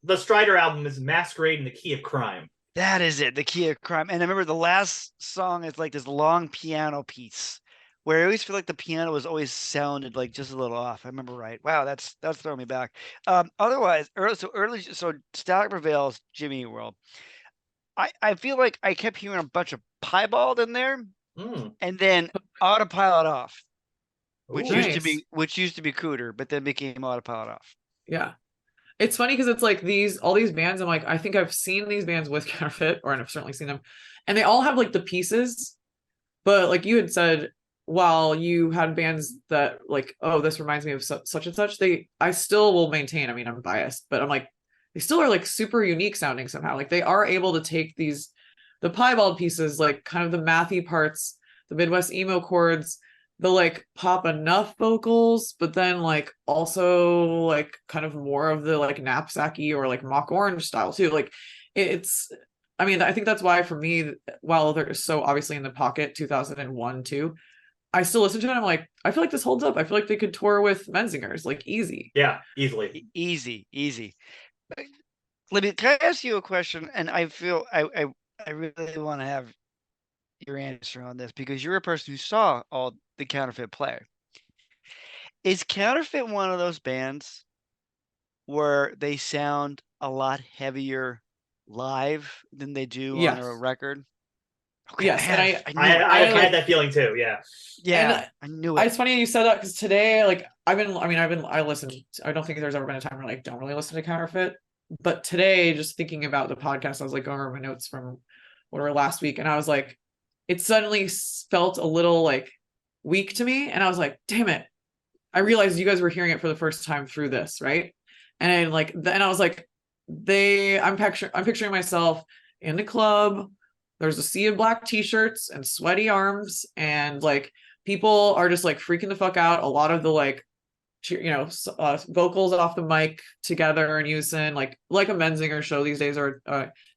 the Strider album is Masquerade in the Key of Crime. That is it, the Key of Crime. And I remember the last song is like this long piano piece where I always feel like the piano was always sounded like just a little off. I remember right. Wow, that's throwing me back. Otherwise, so Static Prevails, Jimmy Eat World. I feel like I kept hearing a bunch of Piebald in there, and then Autopilot Off, which used to be Cooter, but then became Autopilot Off. Yeah. It's funny because it's like all these bands, I'm like, I think I've seen these bands with Counterfeit, or I've certainly seen them, and they all have like the pieces, but like you had said, while you had bands that like, oh, this reminds me of such and such, I still will maintain, I mean, I'm biased, but I'm like, they still are like super unique sounding somehow. Like they are able to take the piebald pieces, like kind of the mathy parts, the Midwest emo chords, the like pop enough vocals, but then like also like kind of more of the like knapsacky or like mock orange style too. Like I mean, I think that's why for me, while they're so obviously in the pocket 2001 too, I still listen to it. I'm like, I feel like this holds up. I feel like they could tour with Menzingers, like easy. Yeah, easily. Easy. Libby, can I ask you a question? And I feel I really want to have your answer on this because you're a person who saw all the Counterfeit play. Is Counterfeit one of those bands where they sound a lot heavier live than they do on a record? Okay, yes, I had that feeling too. Yeah, I knew it. It's funny you said that because today, like, I listened. I don't think there's ever been a time where I like don't really listen to Counterfeit, but today, just thinking about the podcast, I was like going over my notes from whatever last week, and I was like, it suddenly felt a little like weak to me, and I was like, damn it! I realized you guys were hearing it for the first time through this, right? And like, then I was like, I'm picturing myself in the club. There's a sea of black t-shirts and sweaty arms, and like people are just like freaking the fuck out. A lot of the like, vocals off the mic together in unison, like a Menzinger show these days, or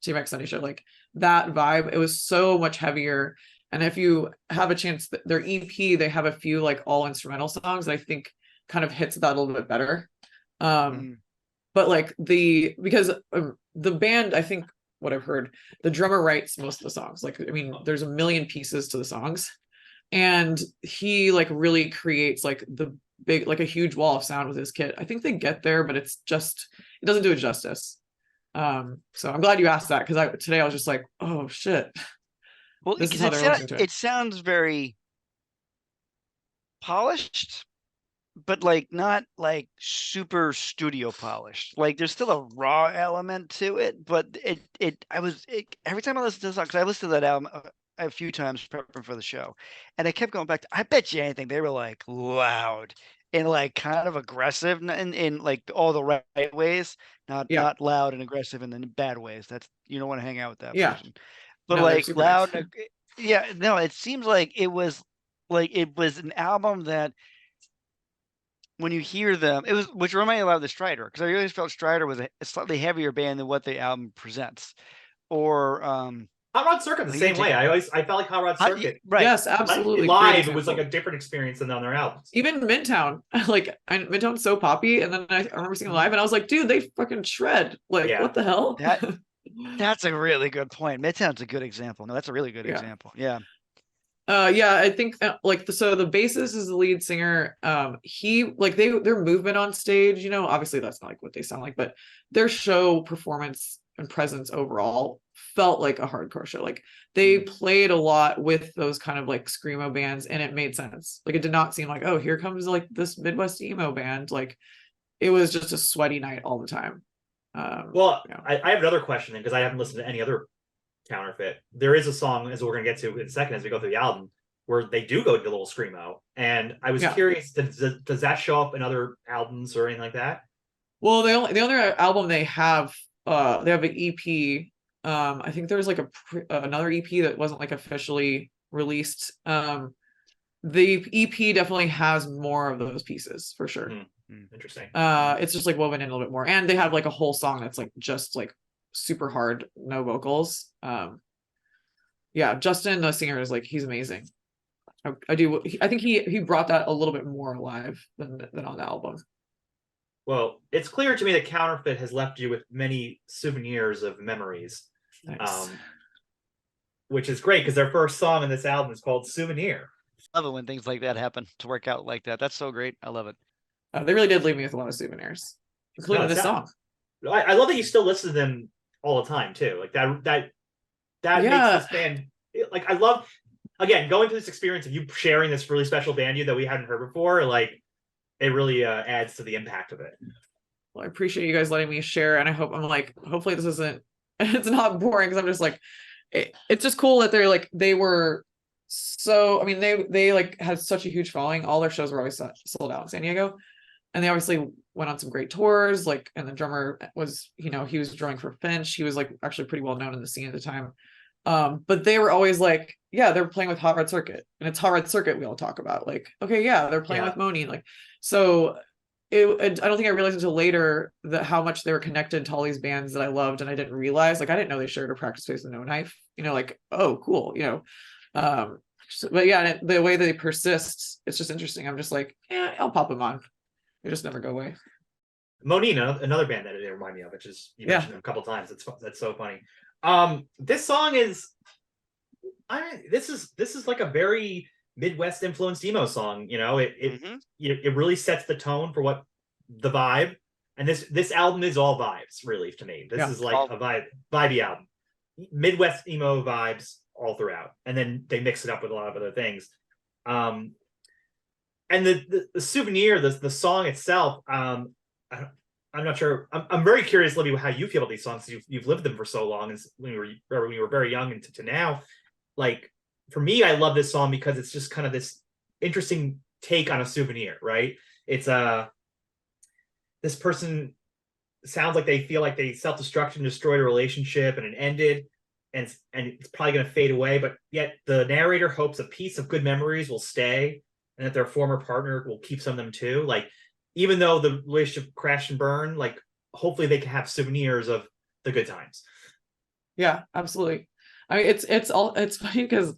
T-Rex Sunday show, like that vibe. It was so much heavier. And if you have a chance, their EP, they have a few like all instrumental songs that I think kind of hits that a little bit better. But like because the band, I think what I've heard, the drummer writes most of the songs. Like, I mean, there's a million pieces to the songs, and he like really creates like the big, like a huge wall of sound with his kit. I think they get there, but it doesn't do it justice. So I'm glad you asked that, because today I was just like, oh shit, Well, this is because how they're listening to it. it sounds very polished, but like not like super studio polished. Like there's still a raw element to it, but every time I listen to the song, because I listened to that album a few times prepping for the show, and I kept going back to, I bet you anything they were like loud and like kind of aggressive in like all the right ways, not Yeah. not loud and aggressive in the bad ways. That's, you don't want to hang out with that Yeah. person. But No, they're like super loud, nice. yeah, no, it seems like it was an album that when you hear them, it was, which reminded me a lot of the Strider, because I always felt Strider was a slightly heavier band than what the album presents. Or Hot Rod Circuit the you same take way. it- I felt like Hot Rod Circuit. right? Yes, absolutely. Live, Great it was like a example. different experience than on their albums. Even Midtown, like Midtown's so poppy, and then I remember seeing them live, and I was like, dude, they fucking shred. Like, Yeah. what the hell? That's a really good point. Midtown's a good example. No, that's a really good Yeah. example. Yeah. Yeah, I think like so the bassist is the lead singer. He like their movement on stage, you know, obviously that's not like what they sound like, but their show performance and presence overall felt like a hardcore show. Like they played a lot with those kind of like screamo bands, and it made sense. Like it did not seem like, oh, here comes like this Midwest emo band. Like it was just a sweaty night all the time. Well, yeah. I have another question, because I haven't listened to any other Counterfit. There is a song, as we're going to get to in a second as we go through the album, where they do go to a little screamo, and I was curious, does that show up in other albums or anything like that? Well, the only album they have an EP. I think there's like another EP that wasn't like officially released. The EP definitely has more of those pieces for sure. Interesting. It's just like woven in a little bit more, and they have like a whole song that's like just like super hard, no vocals. Yeah, Justin, the singer, is like, he's amazing. I think he brought that a little bit more alive than on the album. Well, it's clear to me that Counterfeit has left you with many souvenirs of memories. Nice. Which is great, because their first song in this album is called Souvenir. I love it when things like that happen, to work out like that. That's so great. I love it. They really did leave me with a lot of souvenirs, including this song. I love that you still listen to them all the time too. Like that makes this band, like, I love, again, going through this experience of you sharing this really special band that we hadn't heard before. Like it really adds to the impact of it. Well, I appreciate you guys letting me share, and I hope hopefully this isn't, it's not boring, because I'm just like, it's just cool that they were so, I mean, they like had such a huge following. All their shows were always sold out in San Diego, and they obviously went on some great tours. Like, and the drummer was, you know, he was drumming for Finch. He was like actually pretty well known in the scene at the time. But they were always like, yeah, they're playing with Hot Rod Circuit, and it's Hot Rod Circuit we all talk about. Like, okay, yeah, they're playing with Moni. Like, so I don't think I realized until later that how much they were connected to all these bands that I loved, and I didn't realize. Like, I didn't know they shared a practice space with No Knife. You know, like, oh, cool. You know, but yeah, the way they persist, it's just interesting. I'm just like, yeah, I'll pop them on. They just never go away. Monina, another band that they remind me of, which is, you mentioned them a couple times. That's so funny. This song is, this is like a very Midwest influenced emo song. You know, it really sets the tone for what the vibe. And this album is all vibes, really, to me. This is like a vibey album. Midwest emo vibes all throughout, and then they mix it up with a lot of other things. And the Souvenir, the song itself, I'm not sure. I'm very curious, Libby, how you feel about these songs. You've lived them for so long, and when you were very young and to now. Like, for me, I love this song because it's just kind of this interesting take on a souvenir, right? It's this person sounds like they feel like they self-destructed and destroyed a relationship, and it ended, and it's probably going to fade away, but yet the narrator hopes a piece of good memories will stay, and that their former partner will keep some of them too. Like, even though the relationship crashed and burned, like, hopefully they can have souvenirs of the good times. Yeah, absolutely. I mean, it's funny because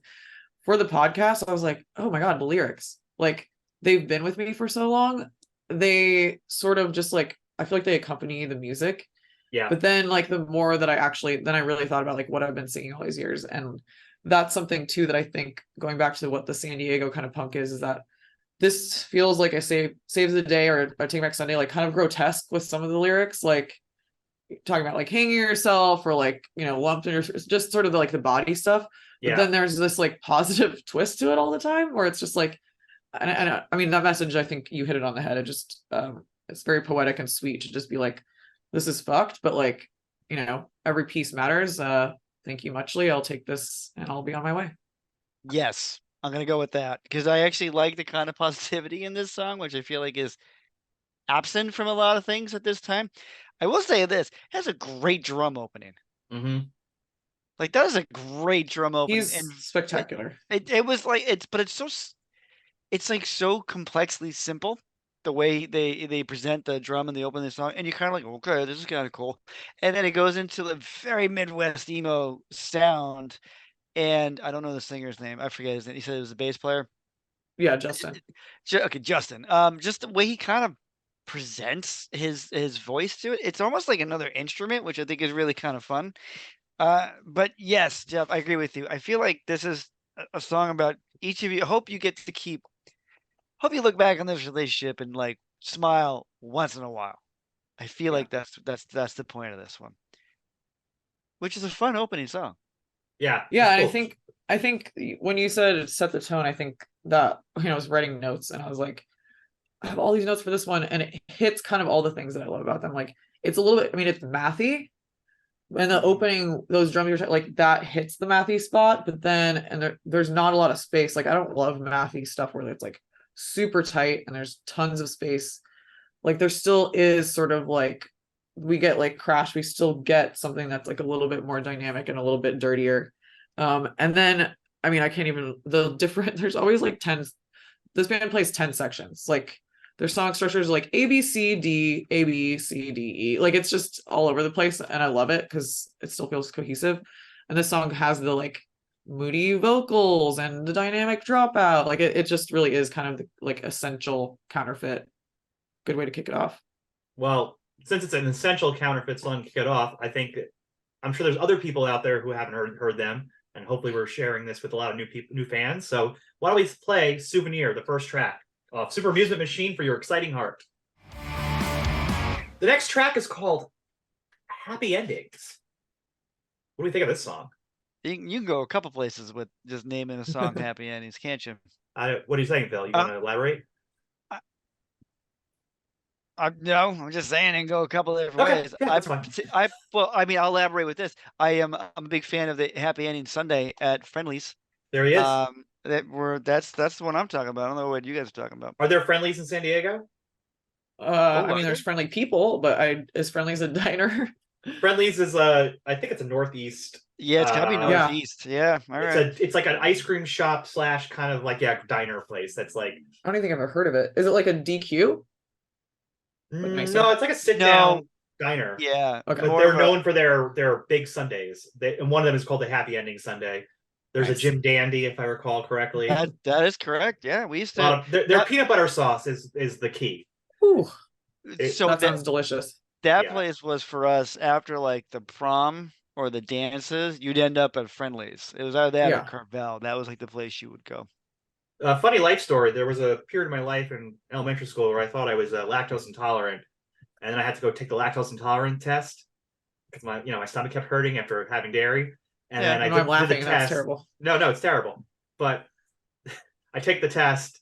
for the podcast, I was like, oh my God, the lyrics, like, they've been with me for so long. They sort of just like, I feel like they accompany the music. Yeah. But then like the more that I really thought about like what I've been singing all these years. And that's something too that I think going back to what the San Diego kind of punk is that this feels like saves the day or Take Back Sunday, like kind of grotesque with some of the lyrics, like talking about like hanging yourself or like, lumped in your, just sort of like the body stuff. But Yeah. then there's this like positive twist to it all the time where it's just like, and I mean, that message, I think you hit it on the head. It just, it's very poetic and sweet to just be like, this is fucked, but like, every piece matters. Thank you muchly. I'll take this and I'll be on my way. Yes, I'm gonna go with that because I actually like the kind of positivity in this song, which I feel like is absent from a lot of things at this time. I will say this, it has a great drum opening. Mm-hmm. Like that is a great drum opening. He's And spectacular. it was like it's like so complexly simple the way they present the drum and they open the song, and you're kind of like, okay, this is kind of cool. And then it goes into a very Midwest emo sound. And I don't know the singer's name. I forget his name. He said it was a bass player. Yeah, Justin. Okay, Justin. Just the way he kind of presents his voice to it. It's almost like another instrument, which I think is really kind of fun. But yes, Jeff, I agree with you. I feel like this is a song about each of you. I hope you get to hope you look back on this relationship and like smile once in a while. I feel like that's the point of this one. Which is a fun opening song. Yeah. Yeah, and Cool. I think when you said set the tone, I think that I was writing notes and I was like, I have all these notes for this one, and it hits kind of all the things that I love about them. Like it's a little bit, I mean, it's mathy, and the opening, those drums are like that hits the mathy spot, but then there's not a lot of space. Like I don't love mathy stuff where it's like super tight and there's tons of space. Like there still is sort of like we get like Crash, we still get something that's like a little bit more dynamic and a little bit dirtier. And then I mean I can't even there's always like 10, this band plays 10 sections. Like their song structure is like A B C D A B C D E. Like it's just all over the place, and I love it because it still feels cohesive. And this song has the like moody vocals and the dynamic dropout. Like it just really is kind of the, like essential Counterfit. Good way to kick it off. Well, since it's an essential Counterfit song to kick it off, I'm sure there's other people out there who haven't heard them, and hopefully we're sharing this with a lot of new fans. So why don't we play Souvenir, the first track off Super Amusement Machine for Your Exciting Heart. The next track is called Happy Endings. What do we think of this song? You can go a couple places with just naming a song Happy Endings, can't you? What are you saying, Phil? You want to elaborate? No, I'm just saying and go a couple of different ways. Yeah, that's fine. I'll elaborate with this. I'm a big fan of the Happy Ending Sunday at Friendly's. There he is. That's the one I'm talking about. I don't know what you guys are talking about. Are there Friendlies in San Diego? I mean, there's Friendly People, but is Friendly's a diner? Friendlies is I think it's a Northeast. Yeah, it's gotta be Northeast. Yeah, all right. It's like an ice cream shop / kind of like diner place. That's like I don't even think I've ever heard of it. Is it like a DQ? No, it's like a sit down diner. Yeah, okay. But they're known for their big Sundays. And one of them is called the Happy Ending Sunday. There's a Jim Dandy, if I recall correctly. That is correct. Yeah, we used to. Their peanut butter sauce is the key. Ooh, so that sounds delicious. That place was for us after like the prom or the dances. You'd end up at Friendly's. It was either that or Carvel. That was like the place you would go. Funny life story. There was a period in my life in elementary school where I thought I was lactose intolerant, and then I had to go take the lactose intolerant test because my stomach kept hurting after having dairy. And then I I'm laughing. That's terrible. No, it's terrible. But I take the test.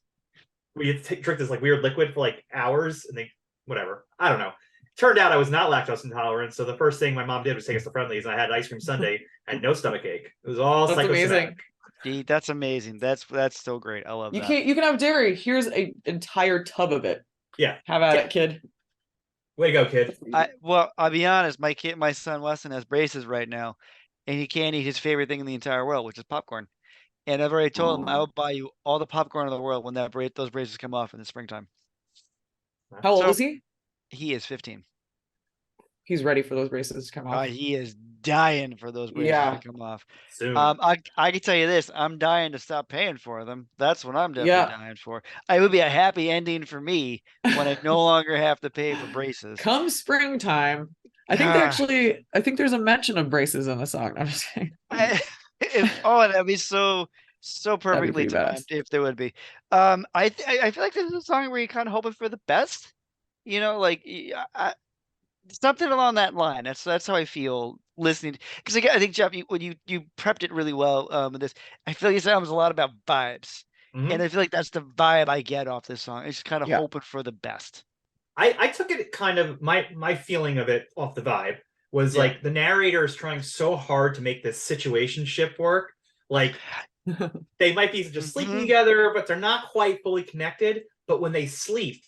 We drink this like weird liquid for like hours, and whatever. I don't know. Turned out I was not lactose intolerant. So the first thing my mom did was take us to Friendly's, and I had ice cream sundae and no stomach ache. It was all psychosomatic. That's amazing. That's so great. I love that. You can have dairy. Here's an entire tub of it. Yeah. Have at it, kid. Way to go, kid. I'll be honest. My son Weston has braces right now, and he can't eat his favorite thing in the entire world, which is popcorn. And I've already told him I will buy you all the popcorn in the world when those braces come off in the springtime. How old is he? He is 15. He's ready for those braces to come off. He is dying for those braces to come off. Soon. I can tell you this. I'm dying to stop paying for them. That's what I'm definitely dying for. It would be a happy ending for me when I no longer have to pay for braces. Come springtime, I think I think there's a mention of braces in the song. I'm just kidding. That'd be so That'd be perfectly pretty timed badass. if there would be. I feel like this is a song where you're kind of hoping for the best. You know, like something along that line. That's how I feel listening. Because again, I think Jeff, when you prepped it really well with this, I feel like it sounds a lot about vibes, and Mhm. I feel like that's the vibe I get off this song. It's just kind of Yeah. hoping for the best. I took it kind of my feeling of it off the vibe was Yeah. like the narrator is trying so hard to make this situationship work. Like they might be just sleeping Mhm. together, but they're not quite fully connected. But when they sleep,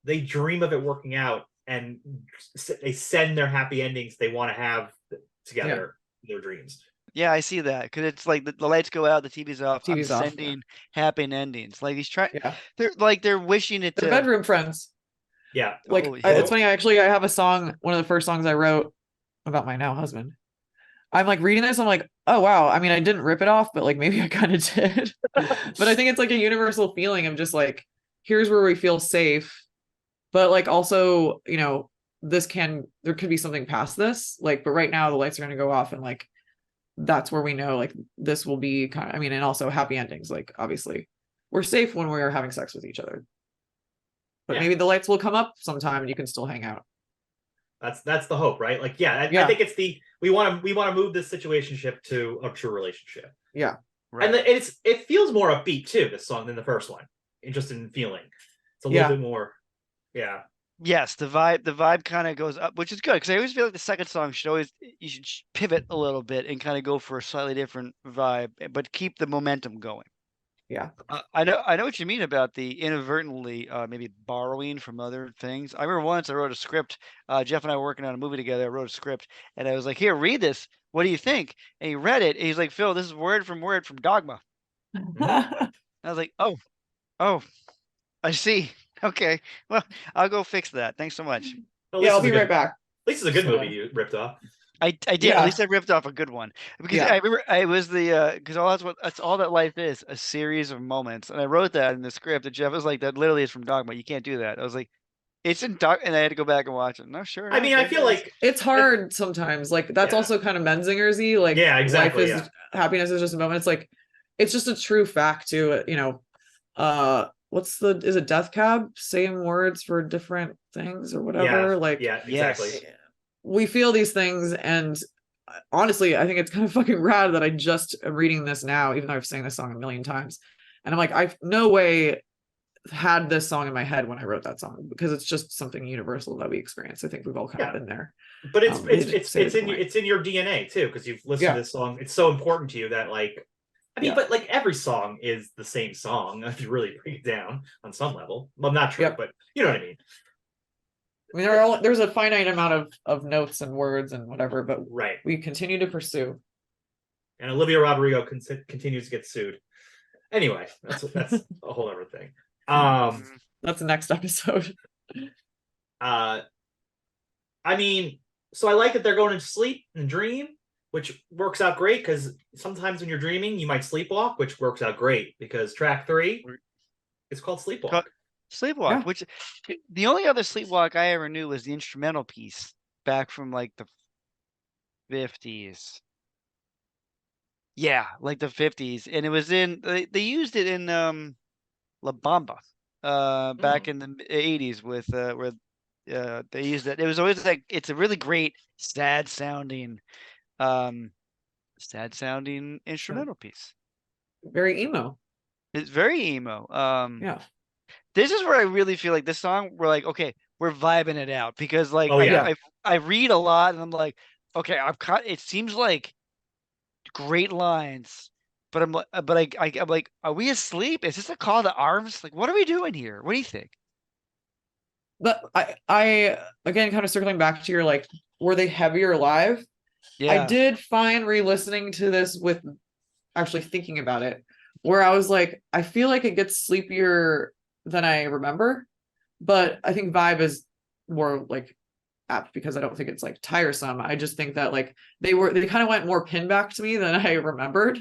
they dream of it working out, and they send their happy endings they want to have together in their dreams. Yeah, I see that because it's like the lights go out, the TV's off. I'm TV's off. Yeah. sending happy endings. Like he's trying. Yeah. They're wishing it They're to. bedroom friends. Yeah. Like Oh, it's yeah. funny. I have a song. One of the first songs I wrote about my now husband. I'm like reading this. I'm like, oh wow. I mean, I didn't rip it off, but like maybe I kind of did. But I think it's like a universal feeling of just like, here's where we feel safe, but like also, there could be something past this. Like, but right now the lights are going to go off, and like that's where we know like this will be kind of. I mean, and also happy endings. Like obviously, we're safe when we are having sex with each other. But Yeah. maybe the lights will come up sometime and you can still hang out. That's the hope, right? Like, yeah, I think it's we want to move this situationship to a true relationship. Yeah. Right. And it feels more upbeat too, this song, than the first one. Just in feeling, it's a little bit more. Yeah. Yes, the vibe kind of goes up, which is good because I always feel like the second song you should pivot a little bit and kind of go for a slightly different vibe, but keep the momentum going. Yeah. I know what you mean about the inadvertently maybe borrowing from other things. I remember once I wrote a script. Jeff and I were working on a movie together. I wrote a script and I was like, "Here, read this. What do you think?" And he read it. And he's like, "Phil, this is word from Dogma." I was like, "Oh, I see. Okay, well, I'll go fix that. Thanks so much." Yeah, I'll be right back. At least it's a good So, movie you ripped off. I did. Yeah. At least I ripped off a good one because Yeah. I remember I was the because that's all that life is, a series of moments. And I wrote that in the script. And Jeff was like, "That literally is from Dogma. You can't do that." I was like, "It's in Dog," and I had to go back and watch it. No, sure I enough, mean, I there feel it is. like It's hard sometimes. Like that's Yeah. also kind of Menzinger's-y. Like Yeah, exactly, life is happiness is just a moment. It's like it's just a true fact too. Is it Death Cab? Same words for different things or whatever. Like yeah, exactly. Yes. we feel these things, and honestly, I think it's kind of fucking rad that I just am reading this now, even though I've sang this song a million times. And I'm like, I've no way had this song in my head when I wrote that song because it's just something universal that we experience. I think we've all kind of been there. But it's in your DNA too, because you've listened to this song. It's so important to you that like, I mean, but like every song is the same song if you really break it down on some level. Well, not true, but you know what I mean. I mean, there's a finite amount of notes and words and whatever, but right, we continue to pursue. And Olivia Rodrigo continues to get sued. Anyway, that's a whole other thing. That's the next episode. I mean, so I like that they're going to sleep and dream, which works out great because sometimes when you're dreaming, you might sleepwalk, which works out great because track 3 is called Sleepwalk. Sleepwalk, which the only other Sleepwalk I ever knew was the instrumental piece back from like the 50s. Yeah, like the 50s. And it was they used it in La Bamba back in the 80s with where they used it. It was always like it's a really great sad sounding instrumental piece. Very emo. It's very emo. Yeah. This is where I really feel like this song, we're like, okay, we're vibing it out because like I read a lot and I'm like, okay, it seems like great lines, but I'm like, are we asleep? Is this a call to arms? Like, what are we doing here? What do you think? But I again kind of circling back to your like, were they heavier live? Yeah. I did find re-listening to this with actually thinking about it, where I was like, I feel like it gets sleepier than I remember, but I think vibe is more like apt because I don't think it's like tiresome. I just think that like they kind of went more pin back to me than I remembered,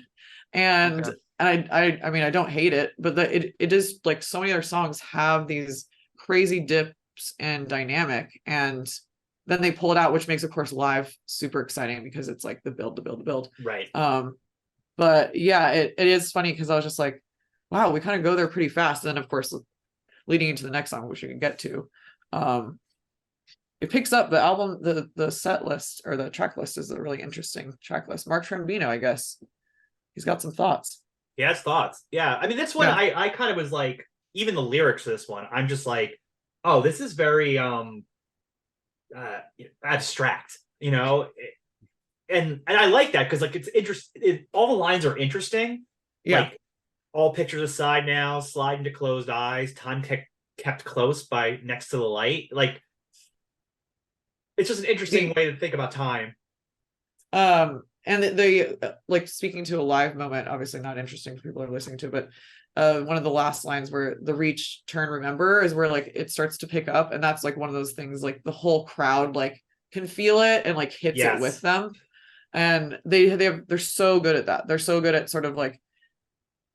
and I mean I don't hate it, but it is like so many other songs have these crazy dips and dynamic, and then they pull it out, which makes, of course, live super exciting because it's like the build. Right. But yeah, it is funny because I was just like, wow, we kind of go there pretty fast. And then, of course, leading into the next song, which we can get to, it picks up the album, the set list or the track list is a really interesting track list. Mark Trembino, I guess, he's got some thoughts. He has thoughts. Yeah. I mean, this one, I kind of was like, even the lyrics of this one, I'm just like, oh, this is very abstract, you know? And I like that because like it's interesting. All the lines are interesting. Yeah. Like all pictures aside now, slide into closed eyes, time kept close by next to the light. Like it's just an interesting way to think about time. And they like speaking to a live moment, obviously not interesting for people who are listening to, but one of the last lines where the reach, turn, remember is where like it starts to pick up. And that's like one of those things like the whole crowd like can feel it and like hits it with them. And they're so good at that. They're so good at sort of like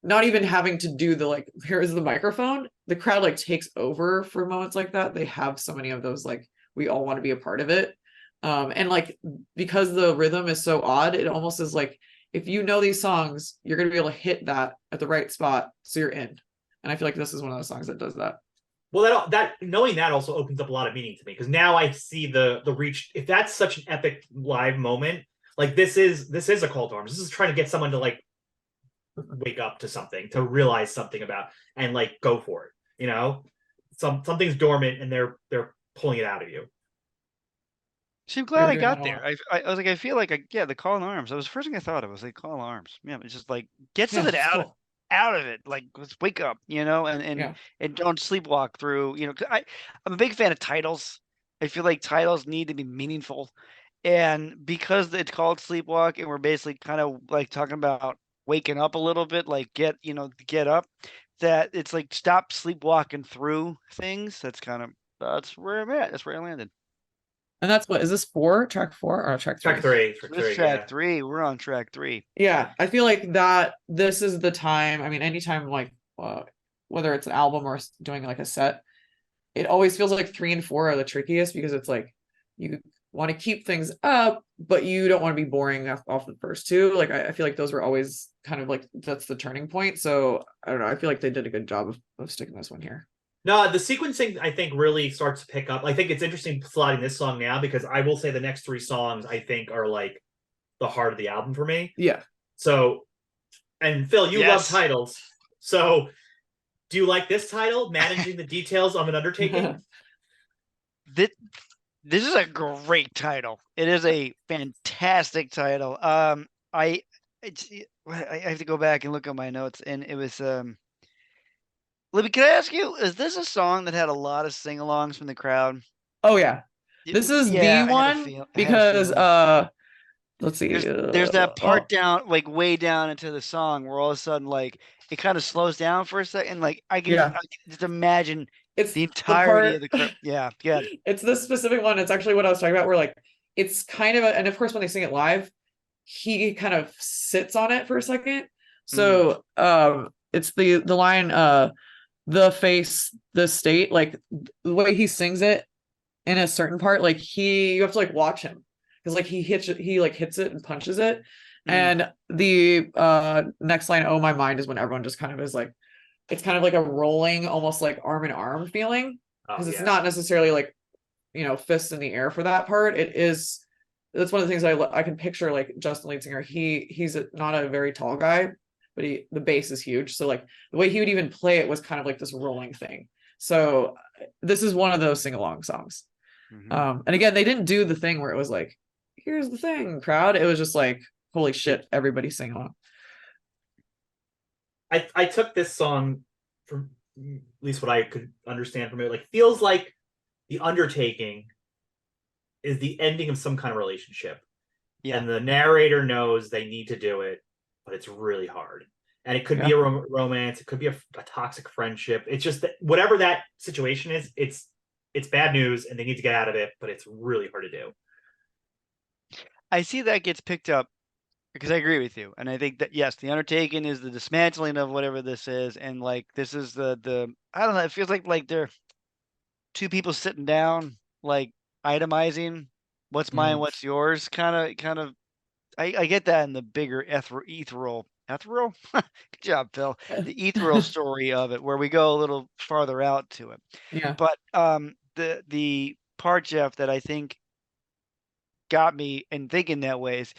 not even having to do the like, here's the microphone. The crowd like takes over for moments like that. They have so many of those, like, we all want to be a part of it. And like, because the rhythm is so odd, it almost is like, if you know these songs, you're going to be able to hit that at the right spot. So you're in. And I feel like this is one of those songs that does that. Well, that knowing that also opens up a lot of meaning to me because now I see the reach. If that's such an epic live moment, like this is a call to arms. This is trying to get someone to like wake up to something, to realize something about, and like go for it. You know, something's dormant and they're pulling it out of you. See, I'm glad I got there. I was like, I feel like, the call in arms. That was the first thing I thought of. Was like call in arms. Yeah, it's just like get something out of it. Like let's wake up, you know, and don't sleepwalk through. You know, I'm a big fan of titles. I feel like titles need to be meaningful, and because it's called Sleepwalk, and we're basically kind of like talking about waking up a little bit, like get up. That it's like stop sleepwalking through things. That's where I'm at. That's where I landed. And that's what is this track 4 or track 3? Track 3. Track 3. We're on track 3. Yeah, I feel like that this is the time. I mean, anytime like whether it's an album or doing like a set, it always feels like 3 and 4 are the trickiest because it's like you want to keep things up, but you don't want to be boring off the first two. Like I feel like those were always kind of like that's the turning point. So I don't know. I feel like they did a good job of sticking this one here. No, the sequencing I think really starts to pick up. I think it's interesting slotting this song now because I will say the next 3 songs I think are like the heart of the album for me. Yeah. So, and Phil, you love titles. So, do you like this title, Managing the Details of an Undertaking? This is a great title. It is a fantastic title. I have to go back and look at my notes, and it was Libby, can I ask you, is this a song that had a lot of sing-alongs from the crowd? Oh yeah. This is the one because let's see. There's that part down, like way down into the song where all of a sudden like it kind of slows down for a second. Like I can just imagine it's the entirety of the crowd. Yeah. It's this specific one. It's actually what I was talking about where like it's kind of and of course when they sing it live, he kind of sits on it for a second. So it's the line the face, the state, like the way he sings it in a certain part, like you have to like watch him because like he hits it and punches it. And the next line, oh my mind, is when everyone just kind of is like, it's kind of like a rolling, almost like arm in arm feeling because it's not necessarily like, you know, fists in the air for that part. That's one of the things I can picture like Justin lead singer. He's not a very tall guy, but the bass is huge. So like the way he would even play it was kind of like this rolling thing. So this is one of those sing-along songs. And again, they didn't do the thing where it was like, here's the thing, crowd. It was just like, holy shit, everybody sing along. I took this song from at least what I could understand from it, like feels like the undertaking is the ending of some kind of relationship. Yeah. And the narrator knows they need to do it, but it's really hard. And it could be a romance. It could be a toxic friendship. It's just that whatever that situation is, it's bad news and they need to get out of it, but it's really hard to do. I see that gets picked up because I agree with you. And I think that, yes, the undertaking is the dismantling of whatever this is. And like, this is the I don't know, it feels like they're two people sitting down, like itemizing what's mine, what's yours, kind of. I get that in the bigger ethereal. Good job, Phil. The ethereal story of it, where we go a little farther out to it. Yeah. But the part, Jeff, that I think got me in thinking that way is,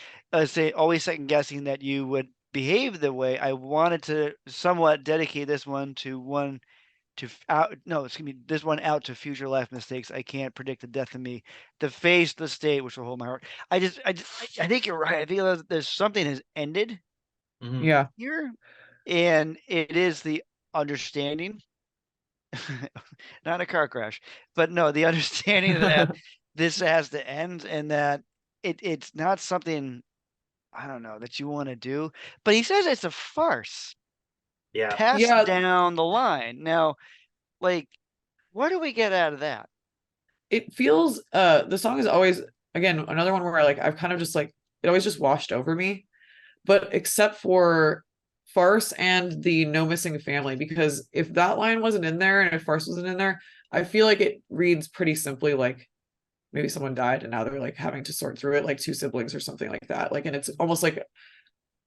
say, always second guessing that you would behave the way. I wanted to somewhat dedicate this one to this one out to future life mistakes. I can't predict the death of me. The face, the state, which will hold my heart. I think you're right. I feel there's something has ended Yeah. here, and it is the understanding, not a car crash, but no, the understanding that this has to end, and that it's not something, I don't know, that you want to do. But he says it's a farce. Yeah. Passed Yeah. down the line. Now, like, what do we get out of that? It feels the song is always, again, another one where I've kind of just it always just washed over me. But except for farce and the no missing family, because if that line wasn't in there and if farce wasn't in there, I feel like it reads pretty simply like maybe someone died and now they're having to sort through it, like two siblings or something like that. And it's almost like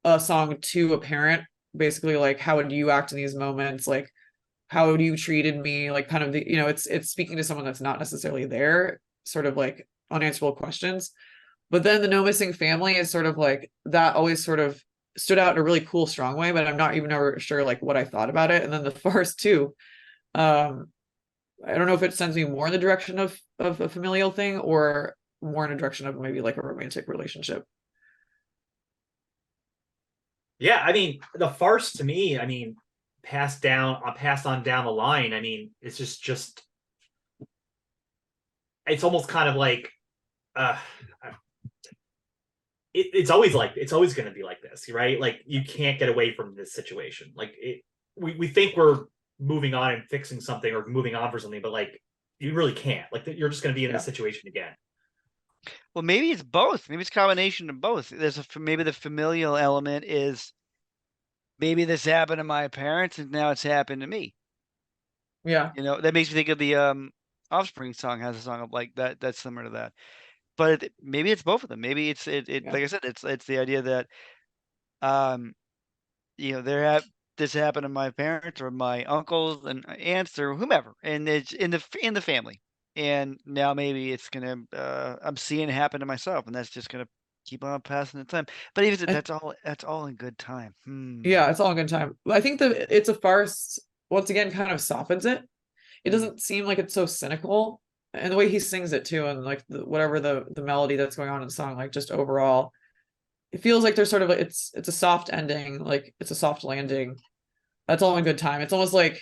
a song to a parent, basically, like, how would you act in these moments? Like, how would you treated me? Like, kind of the, it's speaking to someone that's not necessarily there, sort of like unanswerable questions. But then the no missing family is sort of like that always sort of stood out in a really cool, strong way, but I'm not even ever sure what I thought about it. And then the farce too. I don't know if it sends me more in the direction of a familial thing or more in a direction of maybe a romantic relationship. Yeah, I mean, the farce to me, I mean, passed on down the line. I mean, it's just it's almost kind of like it's always going to be like this, right? Like, you can't get away from this situation. We think we're moving on and fixing something or moving on for something, but you really can't. You're just going to be in this situation again. Well, maybe it's both. Maybe it's a combination of both. Maybe the familial element is, maybe this happened to my parents and now it's happened to me. Yeah. That makes me think of the Offspring song, has a song like that that's similar to that. But maybe it's both of them. Maybe it's like I said, it's the idea that this happened to my parents or my uncles and aunts or whomever, and it's in the family. And now maybe it's gonna I'm seeing it happen to myself, and that's just gonna keep on passing the time. But even that's all in good time. Yeah, it's all in good time. I think it's a farce, once again, kind of softens it. It doesn't seem like it's so cynical, and the way he sings it too, and whatever the melody that's going on in the song, just overall, it feels like there's sort of it's a soft ending, it's a soft landing. That's all in good time. It's almost like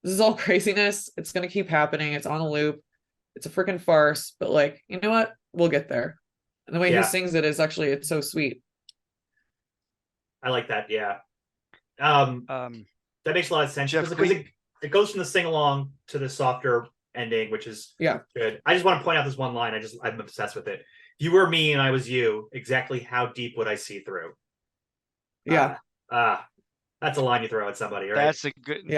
this is all craziness. It's gonna keep happening. It's on a loop. It's a freaking farce, but you know what? We'll get there. And the way he sings it is actually, it's so sweet. I like that. Yeah. That makes a lot of sense because it goes from the sing along to the softer ending, which is good. I just want to point out this one line. I'm obsessed with it. If you were me and I was you, exactly how deep would I see through? Yeah. That's a line you throw at somebody, right? That's a good.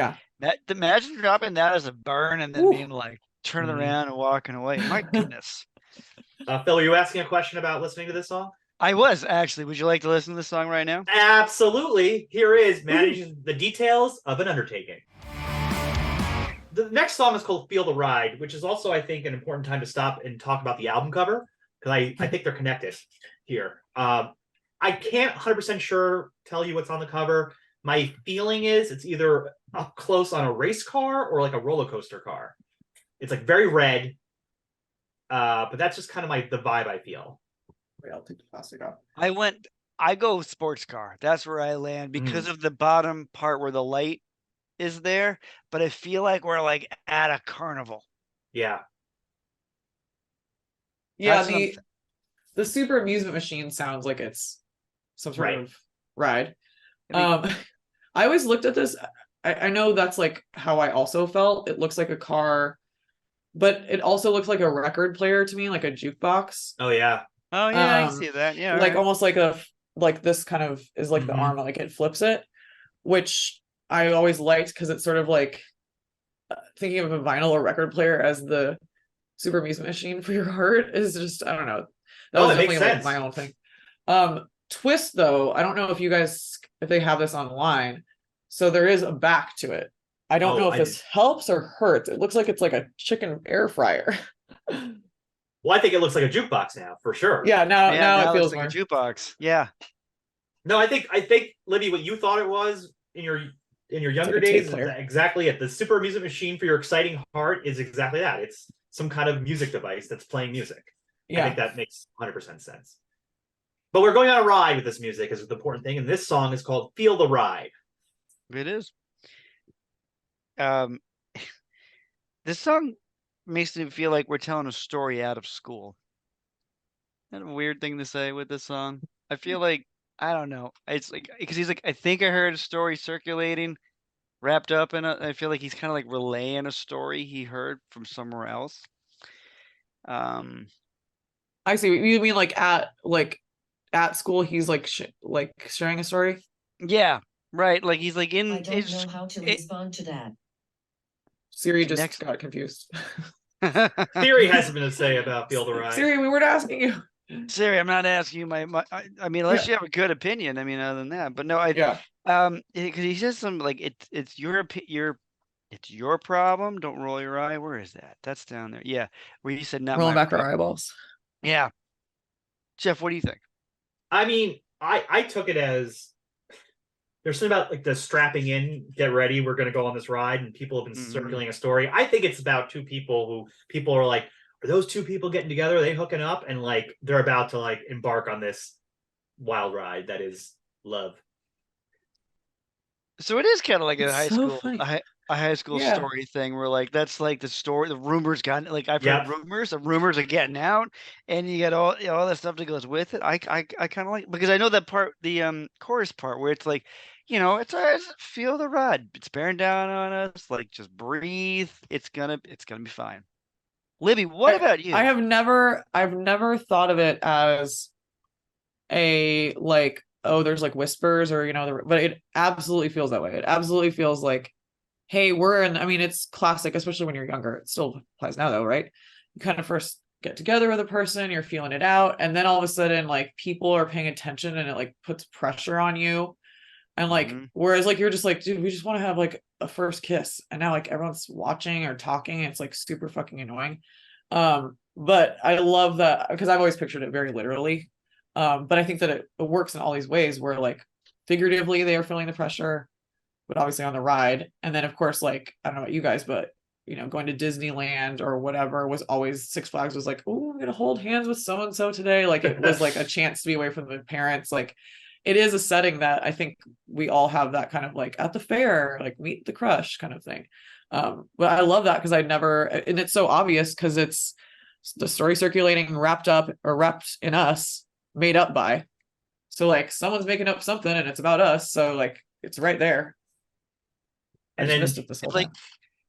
Imagine dropping that as a burn and then being turning around and walking away. My goodness. Phil, are you asking a question about listening to this song? I was, actually. Would you like to listen to this song right now? Absolutely. Here is Managing the Details of an Undertaking. The next song is called Feel the Ride, which is also, I think, an important time to stop and talk about the album cover, because I think they're connected here. I can't 100% tell you what's on the cover. My feeling is it's either up close on a race car or a roller coaster car. It's very red, but that's just kind of the vibe I feel. Wait, I'll take the plastic off. I go sports car. That's where I land because of the bottom part where the light is there, but I feel like we're at a carnival. Yeah. Yeah, the super amusement machine sounds like it's some sort of ride. I always looked at this. I know that's how I also felt. It looks like a car, but it also looks like a record player to me, like a jukebox. Oh yeah. Oh yeah, I can see that. Yeah. Almost this kind of is the arm, it flips it, which I always liked because it's sort of thinking of a vinyl or record player as the super amusement machine for your heart is just, I don't know. That Oh, was it makes definitely like sense. my own thing. Twist though, I don't know if you guys if they have this online. So there is a back to it. I don't know Oh, if this helps or hurts. It looks like it's like a chicken air fryer. well, I think it looks like a jukebox now for sure. Yeah, now Yeah, now it now it looks feels like more. a jukebox. Yeah. No, I think Libby, what you thought it was in your younger Like a tape days is player. exactly it. The super amusement machine for your exciting heart is exactly that. It's some kind of music device that's playing music. I think Yeah. that makes 100% sense. But we're going on a ride with this music is the important thing, and this song is called "Feel the Ride." It is. Um, this song makes me feel like we're telling a story out of school. Isn't that a weird thing to say with this song? I feel like I don't know. It's like because he's like, I think I heard a story circulating, wrapped up in it. I feel like he's kind of like relaying a story he heard from somewhere else. Um, I see. You mean like at school he's like sharing a story? yeah, right. Like he's like in I don't know how to respond to that. Siri just next. got confused. Theory has something to say about "Feel the Ride." Siri, we weren't asking you. Siri, I'm not asking you I mean, unless you have a good opinion. I mean, other than that, but no, Yeah. because he says something like it's it's your problem. Don't roll your eye. Where is that? That's down there. Yeah, where you said not Rolling my back our problem. eyeballs. Yeah, Jeff, what do you think? I mean, I took it as there's something about like the strapping in, get ready, we're going to go on this ride, and people have been circulating a story. I think it's about two people who people are like, are those two people getting together? Are they hooking up? And like they're about to like embark on this wild ride that is love. So it is kind of like It's so funny. a high school Yeah. story thing where like that's like the story, the rumors got like I've Yep. heard rumors, the rumors are getting out, and you got all all that stuff that goes with it. I kind of like because I know that part, the chorus part where it's like, it's feel the ride, it's bearing down on us, like just breathe, it's gonna be fine. Libby, what about you? I've never thought of it as a like, oh, there's like whispers or but it absolutely feels that way. It absolutely feels like, hey, I mean, it's classic, especially when you're younger. It still applies now though, right? You kind of first get together with a person, you're feeling it out, and then all of a sudden, like people are paying attention and it like puts pressure on you. And like, whereas like you're just like, dude, we just want to have like a first kiss. And now like everyone's watching or talking. And it's like super fucking annoying. But I love that because I've always pictured it very literally. But I think that it works in all these ways where like figuratively they are feeling the pressure, but obviously on the ride. And then of course, like, I don't know about you guys, but going to Disneyland or whatever was always Six Flags was like, oh, I'm gonna hold hands with so and so today. Like it was like a chance to be away from the parents. Like it is a setting that I think we all have that kind of like at the fair, like meet the crush kind of thing. But I love that because and it's so obvious because it's the story circulating wrapped up or wrapped in us, made up by. So like someone's making up something and it's about us. So like it's right there. And I just then missed it this whole It's like, time.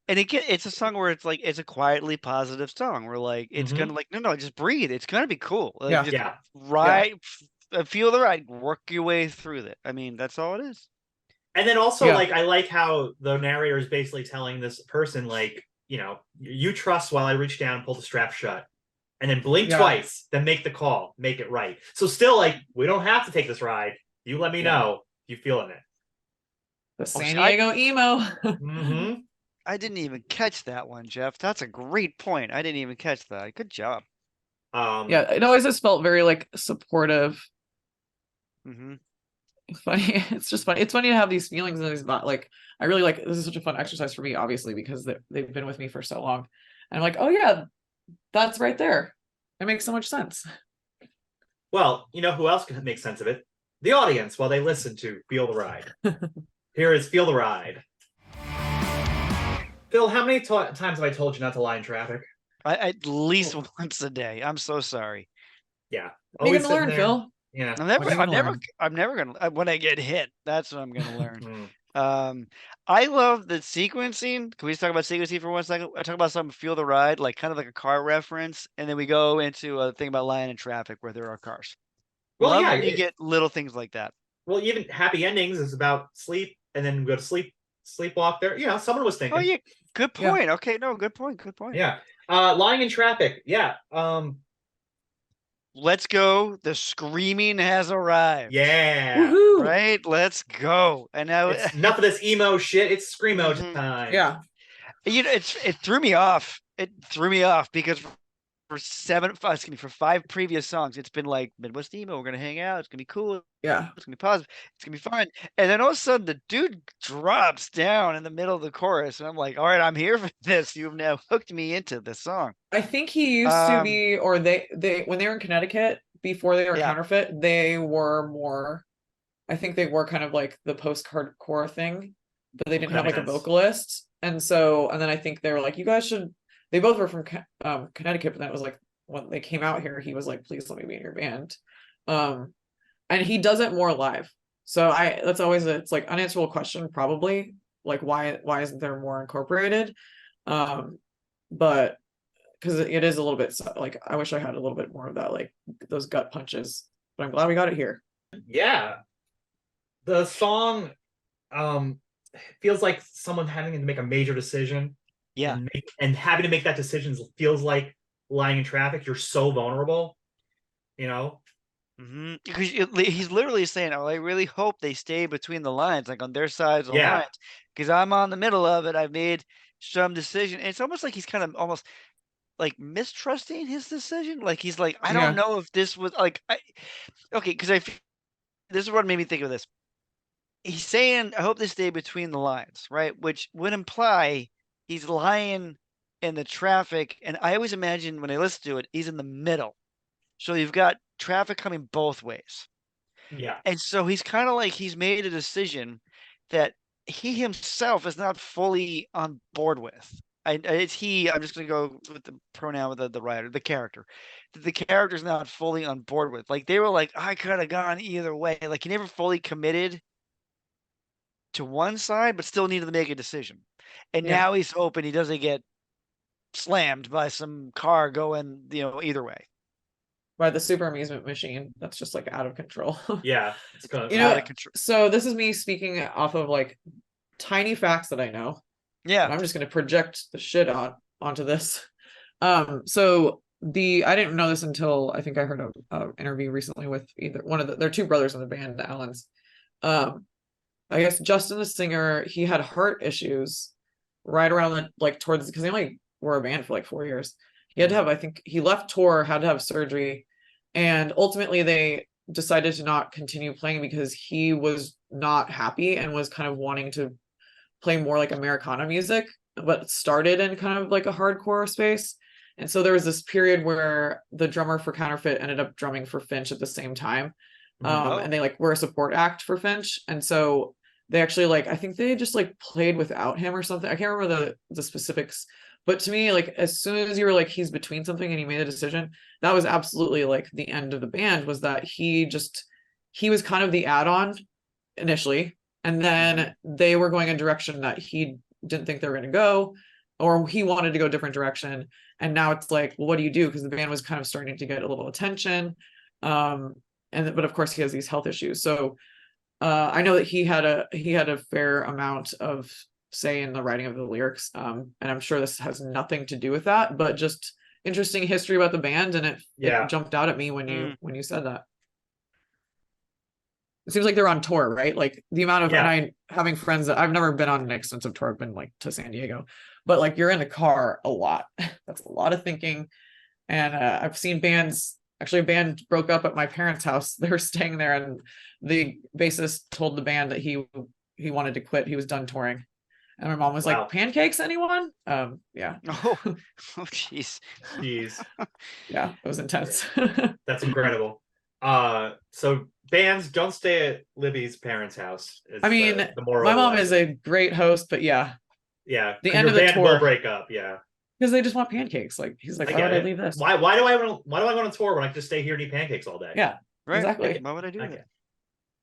and it's a song where it's like it's a quietly positive song where like it's gonna like no, just breathe. It's gonna be cool. Like Yeah. just yeah. ride, feel the ride, work your way through it. I mean, that's all it is. And then also, Yeah. like, I like how the narrator is basically telling this person, like, you trust while I reach down and pull the strap shut. And then blink Yeah. twice, then make the call, make it right. So still, like, we don't have to take this ride. You let me know you feeling it. The San Diego emo. Mm-hmm. I didn't even catch that one, Jeff. That's a great point. I didn't even catch that. Good job. Yeah, it always just felt very like supportive. It's funny. It's just funny. It's funny to have these feelings and these like I really like this is such a fun exercise for me, obviously, because they've been with me for so long. And I'm like, oh yeah, that's right there. It makes so much sense. Well, you know who else can make sense of it? The audience while they listen to Feel the Ride. Here is Feel the Ride. Phil, how many times have I told you not to lie in traffic? At least once a day. I'm so sorry. Yeah. You're gonna learn, Phil. Yeah. I'm never gonna when I get hit, that's what I'm gonna learn. I love the sequencing. Can we just talk about sequencing for 1 second? I talk about something Feel the Ride, like kind of like a car reference, and then we go into a thing about lying in traffic where there are cars. Well, Love when you get little things like that. Well, even Happy Endings is about sleep and then go to sleep sleepwalk there. You know, someone was thinking. Oh yeah, good Yeah. point. Okay, no, good point. Good point. Yeah. Lying in traffic. Yeah. Let's go. The screaming has arrived. Yeah. Woohoo! Right? Let's go. And now It's enough of this emo shit. It's screamo Mhm. time. Yeah. you know, it threw me off. It threw me off because for 5 previous songs, it's been like Midwest emo. We're gonna hang out. It's gonna be cool. Yeah. It's gonna be positive. It's gonna be fun. And then all of a sudden, the dude drops down in the middle of the chorus, and I'm like, all right, I'm here for this. You've now hooked me into this song. I think he used to be, or they when they were in Connecticut before they were Yeah. Counterfit, they were more. I think they were kind of like the post-hardcore thing, but they didn't Okay. have like a Makes sense. vocalist, and then I think they were like, you guys should. They both were from Connecticut, but then it was like when they came out here, he was like, please let me be in your band, and he does it more live. So that's always it's like unanswerable question, probably like why isn't there more incorporated, but. Because it is a little bit like I wish I had a little bit more of that, like those gut punches, but I'm glad we got it here. Yeah. The song feels like someone having to make a major decision. Yeah. And having to make that decision feels like lying in traffic. You're so vulnerable, you know? Because he's literally saying, "Oh, I really hope they stay between the lines, like on their sides of the Yeah. lines, because I'm on the middle of it. I've made some decision." And it's almost like he's kind of almost like mistrusting his decision. Like he's like, "I Yeah. don't know if this was like okay." Because this is what made me think of this. He's saying, "I hope they stay between the lines," right? Which would imply he's lying in the traffic. And I always imagine when I listen to it, he's in the middle. So you've got traffic coming both ways. Yeah. And so he's kind of like he's made a decision that he himself is not fully on board with. It's he. I'm just going to go with the pronoun with the writer, the character. The character's not fully on board with. Like they were like, I could have gone either way. Like he never fully committed to one side, but still needed to make a decision. And Yeah. now he's hoping he doesn't get slammed by some car going, either way. By the super amusement machine that's just like out of control. Yeah. It's gonna, You know, Out of control. so this is me speaking off of like tiny facts that I know. Yeah. And I'm just going to project the shit onto this. So I didn't know this until I think I heard a interview recently with either one of they're two brothers in the band, the Allens. I guess Justin, the singer, he had heart issues right around towards, because they only were a band for like 4 years. He had to have, I think he left tour, had to have surgery, and ultimately they decided to not continue playing because he was not happy and was kind of wanting to play more like Americana music, but started in kind of like a hardcore space. And so there was this period where the drummer for Counterfit ended up drumming for Finch at the same time. And they were a support act for Finch. And so they actually I think they just played without him or something. I can't remember the specifics, but to me, as soon as you were he's between something and he made a decision, that was absolutely the end of the band. Was that he was kind of the add-on initially, and then they were going a direction that he didn't think they were going to go, or he wanted to go a different direction. And now it's well, what do you do? Because the band was kind of starting to get a little attention. But of course he has these health issues. So I know that he had a fair amount of say in the writing of the lyrics. And I'm sure this has nothing to do with that, but just interesting history about the band. And it jumped out at me when you said that. It seems like they're on tour, right? The amount of, and having friends that I've never been on an extensive tour, I've been to San Diego, but you're in the car a lot. That's a lot of thinking. And I've seen bands, actually a band broke up at my parents' house. They were staying there and the bassist told the band that he wanted to quit. He was done touring. And my mom was like, pancakes, anyone? Yeah. Oh, jeez. Yeah, it was intense. That's incredible. So bands don't stay at Libby's parents' house. I mean, my mom is a great host, but yeah. Yeah. The end of the tour will break up. Yeah. Because they just want pancakes. He's like, why would I leave this? Why do I go on a tour when I can just stay here and eat pancakes all day? Yeah. Right. Exactly. Why would I do that?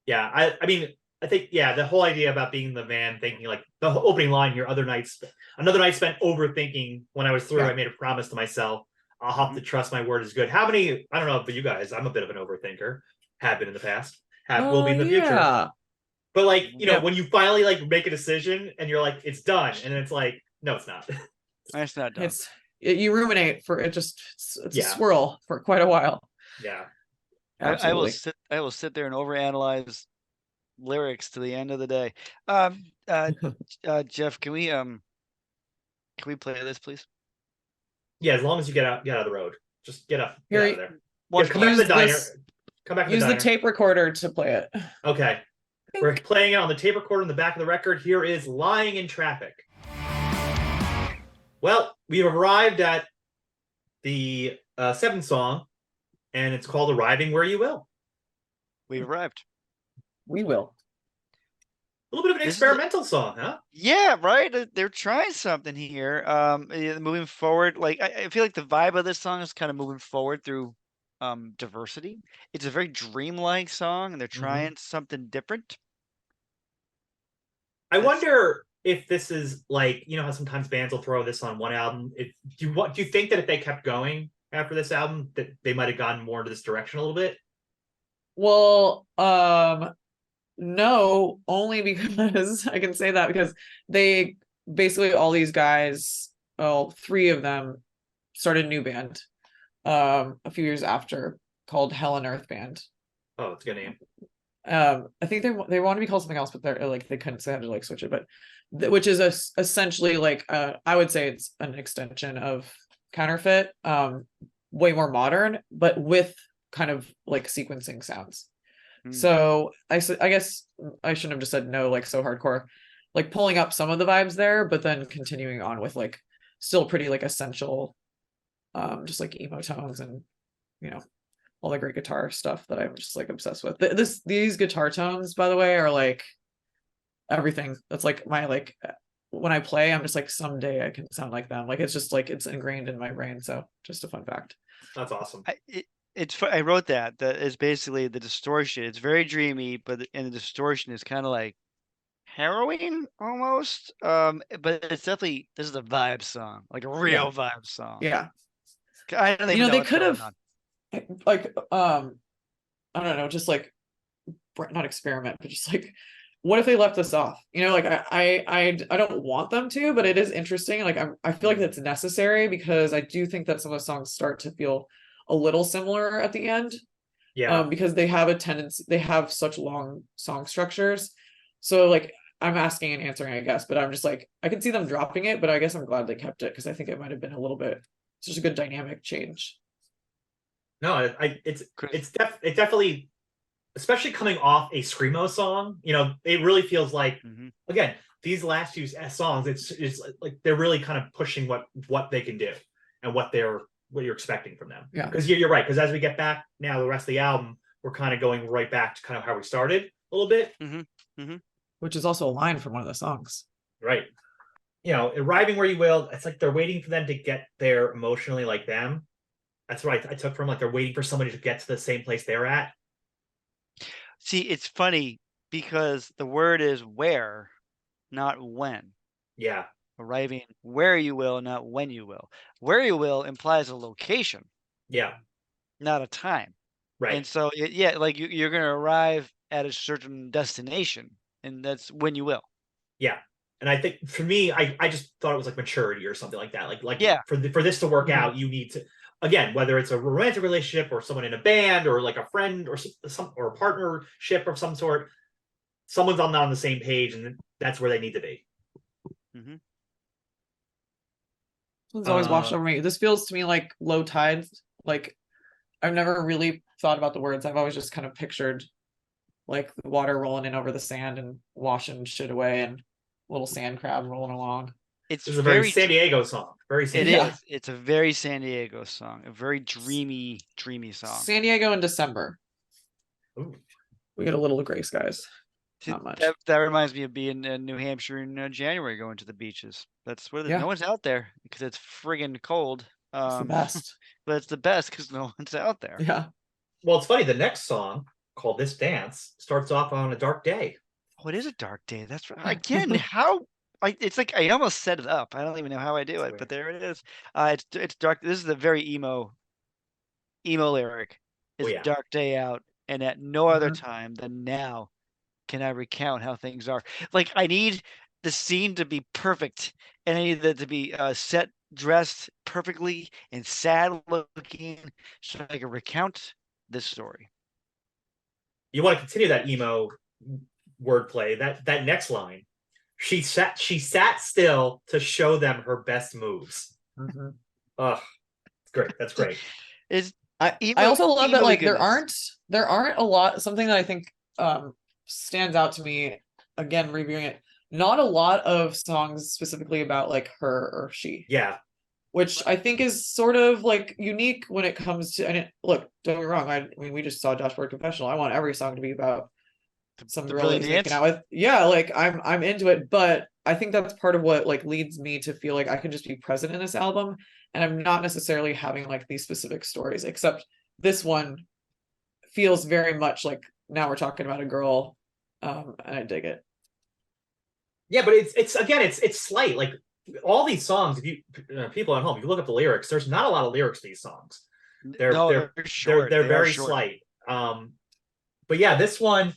Yeah. I mean, I think, the whole idea about being the van, thinking the opening line here, another night spent overthinking. When I was through, I made a promise to myself. I'll have to trust my word is good. How many, I don't know, but you guys, I'm a bit of an overthinker, have been in the past, will be in the future. But like, you know, Yeah. when you finally like make a decision and you're like, it's done, and then it's like, no, it's not. It's not done. You ruminate for it. It's a Yeah. swirl for quite a while. Yeah. I will Absolutely. sit there and overanalyze lyrics to the end of the day. Jeff, can we play this, please? Yeah, as long as you get out of the road. Just get out of there. One Come back to the diner. Come back to the Use diner. the tape recorder to play it. Okay. We're playing it on the tape recorder in the back of the record. Here is Lying in Traffic. Well, we've arrived at the seventh song, and it's called Arriving Where You Will. We've arrived. We will. A little bit of an experimental song, huh? Yeah, right. They're trying something here. Moving forward, like I feel like the vibe of this song is kind of moving forward through diversity. It's a very dreamlike song, and they're trying something different. I wonder if this is like, you know how sometimes bands will throw this on one album. Do you think that if they kept going after this album, that they might have gotten more into this direction a little bit? Well, no, only because I can say that because they basically all these guys, well, three of them started a new band a few years after called Hell and Earth Band. Oh, it's a good name. I think they want to be called something else, but they're like they couldn't say how to like switch it, but which is essentially like I would say it's an extension of Counterfit, way more modern, but with kind of like sequencing sounds. So I guess I shouldn't have just said no, like so hardcore, like pulling up some of the vibes there, but then continuing on with like still pretty like essential, just like emo tones and you know all the great guitar stuff that I'm just like obsessed with. These guitar tones, by the way, are like everything. That's like my like when I play, I'm just like someday I can sound like them. Like it's just like it's ingrained in my brain. So just a fun fact. That's awesome. I wrote that is basically the distortion. It's very dreamy, and the distortion is kind of like harrowing almost. But it's definitely this is a vibe song, like a real vibe song. Yeah. I don't even know they what's could going have on. like I don't know, just like not experiment, but just like what if they left this off? You know, like I don't want them to, but it is interesting. Like I feel like that's necessary because I do think that some of the songs start to feel a little similar at the end. Yeah. Because they have a tendency, they have such long song structures. So like I'm asking and answering, I guess, but I'm just like I can see them dropping it, but I guess I'm glad they kept it because I think it might have been a little bit it's just a good dynamic change. No, it's definitely, especially coming off a screamo song. You know, it really feels like again these last few songs. It's like they're really kind of pushing what they can do and what you're expecting from them. Yeah, because you're right. Because as we get back now, the rest of the album, we're kind of going right back to kind of how we started a little bit. Which is also a line from one of the songs. Right. You know, arriving where you will. It's like they're waiting for them to get there emotionally, like them. That's what I took from like they're waiting for somebody to get to the same place they're at. See, it's funny because the word is where, not when. Yeah. Arriving where you will, not when you will. Where you will implies a location. Yeah. Not a time. Right. And so, like you're going to arrive at a certain destination, and that's when you will. Yeah. And I think for me, I just thought it was like maturity or something like that. Like yeah. for this to work out, you need to, again, whether it's a romantic relationship or someone in a band or like a friend or or a partnership of some sort, someone's not on the same page, and that's where they need to be. It's always washed over me. This feels to me like low tides. Like I've never really thought about the words. I've always just kind of pictured like the water rolling in over the sand and washing shit away and little sand crab rolling along. It's a very San Diego song. Very San Diego. It is. It's a very San Diego song. A very dreamy song. San Diego in December. Ooh. We get a little gray skies. Not much. That reminds me of being in New Hampshire in January, going to the beaches. That's where no one's out there because it's friggin' cold. It's the best. But it's the best because no one's out there. Yeah. Well, it's funny. The next song, called "This Dance," starts off on a dark day. Oh, it is a dark day. That's right. Again, how? It's like I almost set it up. I don't even know how I do it, but there it is. It's dark. This is a very emo lyric. It's dark day out, and at no other time than now can I recount how things are? Like, I need the scene to be perfect, and I need it to be set, dressed perfectly, and sad looking, so I can recount this story. You want to continue that emo wordplay? That next line, she sat still to show them her best moves. Mm-hmm. Oh, it's great. That's great. Is I emo, also love that emo like goodness. there aren't a lot, something that I think stands out to me again reviewing it, not a lot of songs specifically about like her or she, Yeah, which I think is sort of like unique when it comes to, and look, don't get me wrong, I mean we just saw Dashboard Confessional. I want every song to be about some The girl that Brilliant he's making Dance? out with. Yeah, like I'm into it, but I think that's part of what like leads me to feel like I can just be present in this album, and I'm not necessarily having like these specific stories, except this one feels very much like now we're talking about a girl, and I dig it. yeah, but it's again, it's slight. Like all these songs, if you people at home, if you look up the lyrics, there's not a lot of lyrics to these songs. They're No, they're they're short. they're They are very short. slight. But yeah, this one,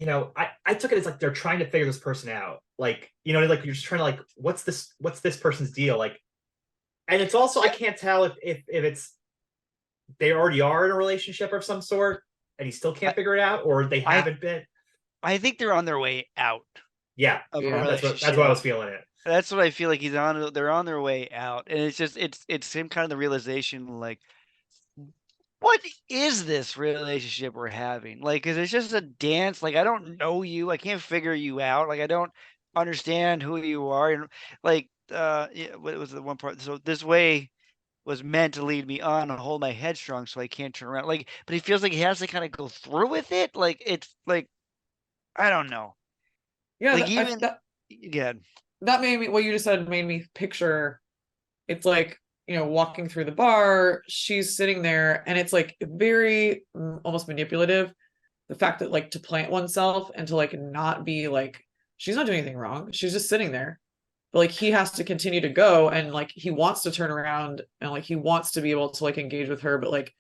I took it as like they're trying to figure this person out. Like, like you're just trying to like, what's this person's deal? Like, and it's also I can't tell if it's they already are in a relationship of some sort and he still can't figure it out, or they haven't been. I think they're on their way out Yeah, of a Yeah. relationship. that's what I was feeling it. That's what I feel like they're on their way out. And it's just it's same kind of the realization, like, what is this relationship we're having? Like, is it just a dance? Like, I don't know you. I can't figure you out. Like, I don't understand who you are. And like, yeah, what was the one part? So this way was meant to lead me on and hold my head strong so I can't turn around. Like, but he feels like he has to kind of go through with it. Like, it's like, I don't know. Yeah, Like, even, yeah, that made me, what you just said made me picture, it's like, walking through the bar, she's sitting there, and it's like very almost manipulative. The fact that like to plant oneself and to like not be like, she's not doing anything wrong. She's just sitting there. But like he has to continue to go, and like he wants to turn around, and like he wants to be able to like engage with her, but like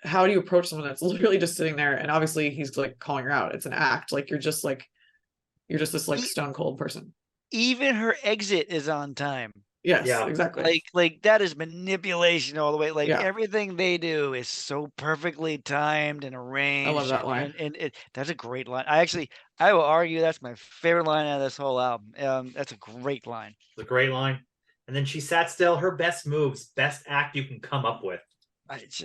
how do you approach someone that's literally just sitting there? And obviously he's like calling her out. It's an act. Like you're just this like E stone cold person. even her exit is on time. Yes, Yeah. exactly. Like that is manipulation all the way. Like Yeah, everything they do is so perfectly timed and I love arranged, that line. and that's a great line. I will argue that's my favorite line out of this whole album. That's a great line. It's a great line. And then she sat still, her best moves, best act you can come up with.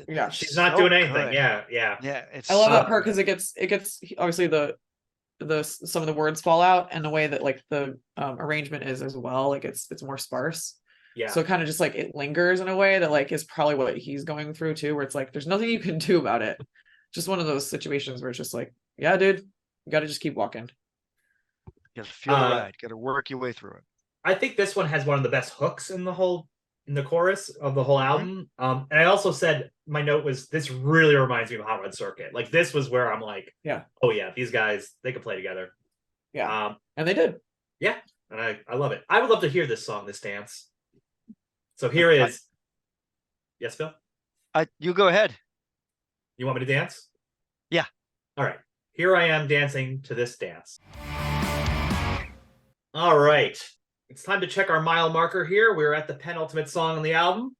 Yeah, She's not so doing anything. good. Yeah. Yeah, it's I love so that part good. because it gets obviously the some of the words fall out, and the way that like the arrangement is as well, like it's more sparse. Yeah. So kind of just like it lingers in a way that like is probably what he's going through too, where it's like there's nothing you can do about it. Just one of those situations where it's just like, yeah, dude, you got to just keep walking. You gotta feel the ride. Gotta work your way through it. I think this one has one of the best hooks in the chorus of the whole album. And I also said my note was this really reminds me of Hot Rod Circuit. Like this was where I'm like, Yeah, oh yeah, these guys they could play together. yeah, and they did. Yeah, and I love it. I would love to hear this song, this dance. So here is. Yes, Phil? You go ahead. You want me to dance? Yeah. All right. Here I am dancing to this dance. All right. It's time to check our mile marker here. We're at the penultimate song on the album.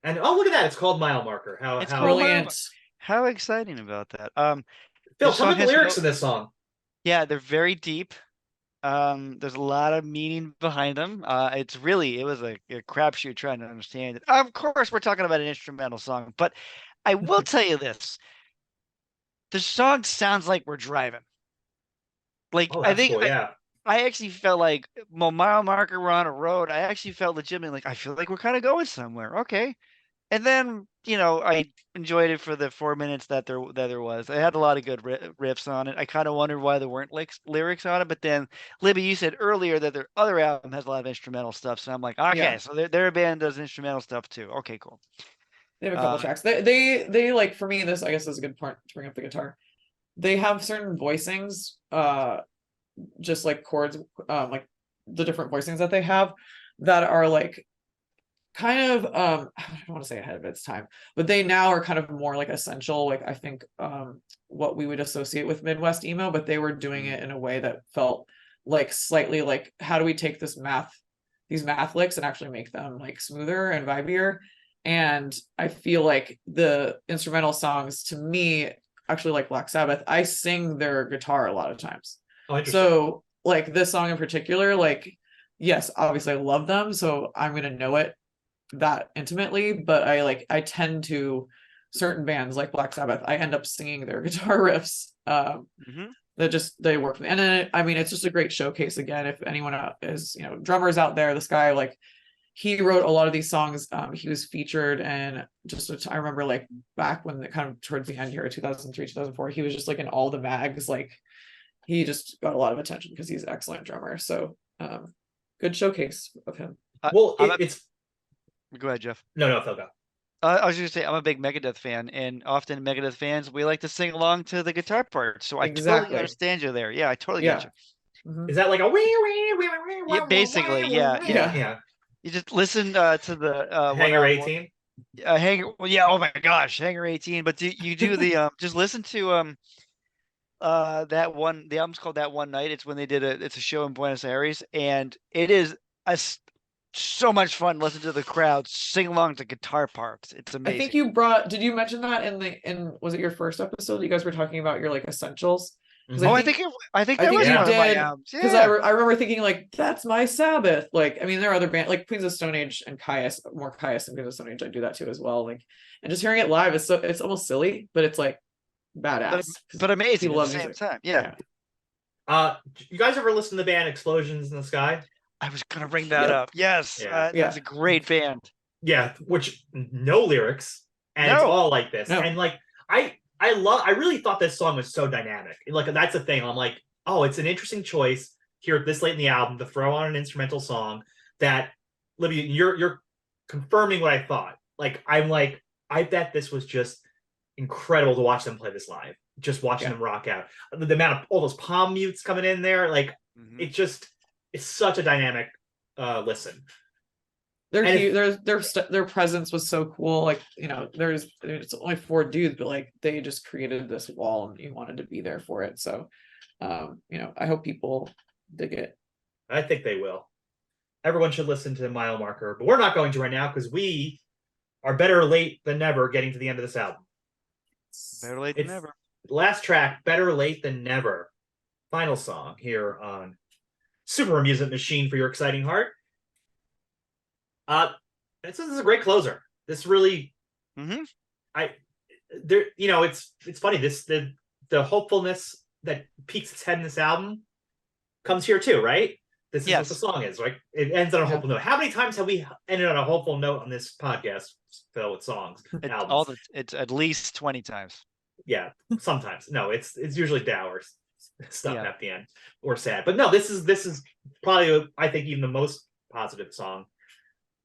And oh, look at that. It's called Mile Marker. It's how Brilliant. How exciting about that. Phil, this tell me song the has lyrics in this song. Yeah, they're very deep. There's a lot of meaning behind them. It was a crapshoot trying to understand it. Of course, we're talking about an instrumental song, but I will tell you this: the song sounds like we're driving. Like Oh, I that's think cool. Yeah. I actually felt like mile marker, we're on a road. I actually felt legitimately like I feel like we're kind of going somewhere. Okay, and then I enjoyed it for the 4 minutes that there was. I had a lot of good riffs on it. I kind of wondered why there weren't lyrics on it, but then Libby, you said earlier that their other album has a lot of instrumental stuff, so I'm like, okay, Yeah. so their band does instrumental stuff too. Okay, cool. They have a couple tracks. They like, for me, this I guess is a good point to bring up the guitar. They have certain voicings, just like chords, like the different voicings that they have that are like kind of I don't want to say ahead of its time, but they now are kind of more like essential, like I think what we would associate with Midwest emo, but they were doing it in a way that felt like slightly like, how do we take these math licks and actually make them like smoother and vibier? And I feel like the instrumental songs, to me, actually, like Black Sabbath, I sing their guitar a lot of times. Oh, interesting. So like this song in particular, like, yes, obviously I love them, so I'm gonna know it that intimately, but I tend to, certain bands like Black Sabbath, I end up singing their guitar riffs Mhm. that just, they work for me. And then I mean, it's just a great showcase. Again, if anyone is, drummers out there, this guy, like, he wrote a lot of these songs. He was featured, and just I remember like back when the kind of towards the end here, 2003, 2004, he was just like in all the mags. Like, he just got a lot of attention because he's an excellent drummer. So good showcase of him. Well, I'm a- it's Go ahead, Jeff. no, Phil, go. I was just gonna say I'm a big Megadeth fan, and often Megadeth fans, we like to sing along to the guitar part. So I totally Exactly. understand you there. Yeah, I totally Yeah. get you. Mhm. Is that like a wee wee wee wee wee? Yeah, basically, yeah, Yeah. You just listen to the Hangar 18. Hanger. Well, yeah. Oh my gosh, Hanger 18. But you do the just listen to that one. The album's called That One Night. It's when they did it's a show in Buenos Aires, and it is so much fun. Listen to the crowd sing along to guitar parts. It's I amazing. think did you mention that was it your first episode? You guys were talking about your like essentials. Mhm. I think that was you one of my did, albums. because Yeah. I remember thinking like, that's my Sabbath. Like, I mean, there are other bands like Queens of Stone Age and Caius, more Caius and Queens of Stone Age. I do that too as well. Like, and just hearing it live is it's almost silly, but it's like badass. But amazing People at love the same music. time. Yeah. You guys ever listen to the band Explosions in the Sky? I was gonna bring that Yep. up. Yes, Yeah. that's a great band. Yeah, which no lyrics, and it's No. all like this. No. And like I really thought this song was so dynamic. Like, that's the thing. I'm like, oh, it's an interesting choice here this late in the album to throw on an instrumental song that, Libby, you're confirming what I thought. Like, I'm like, I bet this was just incredible to watch them play this live. Just watching them rock out. The amount of all those palm mutes coming in there, like, Mhm. it's such a dynamic listen. They're And huge. Their presence was so cool. Like, it's only 4 dudes, but like they just created this wall, and you wanted to be there for it. So, I hope people dig it. I think they will. Everyone should listen to Mile Marker, but we're not going to right now because we are better late than never getting to the end of this album. Better late than never. Last track, Better Late Than Never. Final song here on Super Amusement Machine for Your Exciting Heart. This is a great closer. This really, it's funny. The hopefulness that peaks its head in this album comes here too, right? This is what the song is, right? It ends on a hopeful note. How many times have we ended on a hopeful note on this podcast, Phil, with songs, albums? It's at least 20 times. Yeah, sometimes. No, it's usually dour stuff at the end or sad. But no, this is probably, I think, even the most positive song.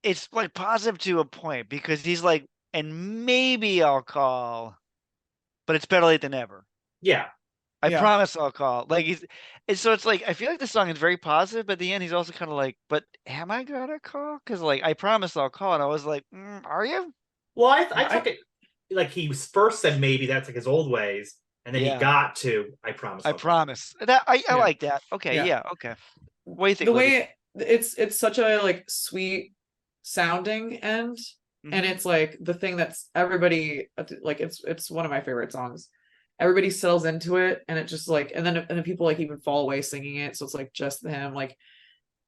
It's like positive to a point because he's like, and maybe I'll call, but it's better late than never. Yeah. I promise I'll call. Like so it's like I feel like the song is very positive, but at the end he's also kind of like, but am I gonna call? Because like I promise I'll call, and I was like, are you? Well, I took it like he first said maybe that's like his old ways, and then he got to I promise. I promise. That I like that. Okay, okay. What do you think? The way it's such a like sweet sounding end, and it's like the thing that's everybody like it's one of my favorite songs. Everybody settles into it, and it just like, and then people like even fall away singing it, so it's like just him. Like,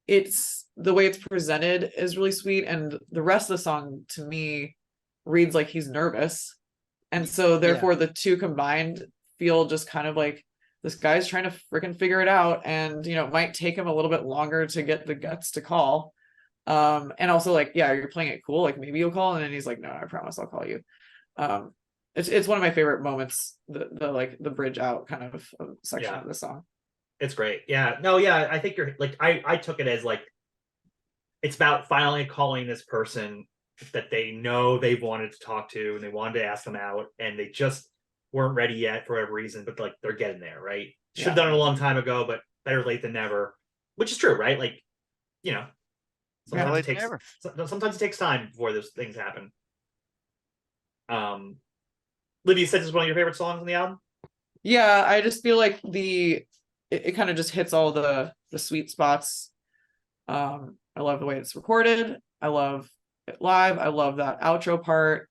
it's the way it's presented is really sweet, and the rest of the song to me reads like he's nervous, and so therefore the two combined feel just kind of like this guy's trying to freaking figure it out, and it might take him a little bit longer to get the guts to call, and also like, you're playing it cool, like maybe you'll call, and then he's like, no, I promise I'll call you. It's one of my favorite moments, the bridge out kind of section of the song. It's great. Yeah. No, yeah, I think you're like, I took it as like, it's about finally calling this person that they know they've wanted to talk to, and they wanted to ask them out, and they just weren't ready yet for whatever reason, but like they're getting there, right? Should have done it a long time ago, but better late than never, which is true, right? Like, Sometimes it Better late takes than never. sometimes it takes time before those things happen. Libby, you said this is one of your favorite songs on the album. Yeah, I just feel like it kind of just hits all the sweet spots. I love the way it's recorded. I love it live. I love that outro part.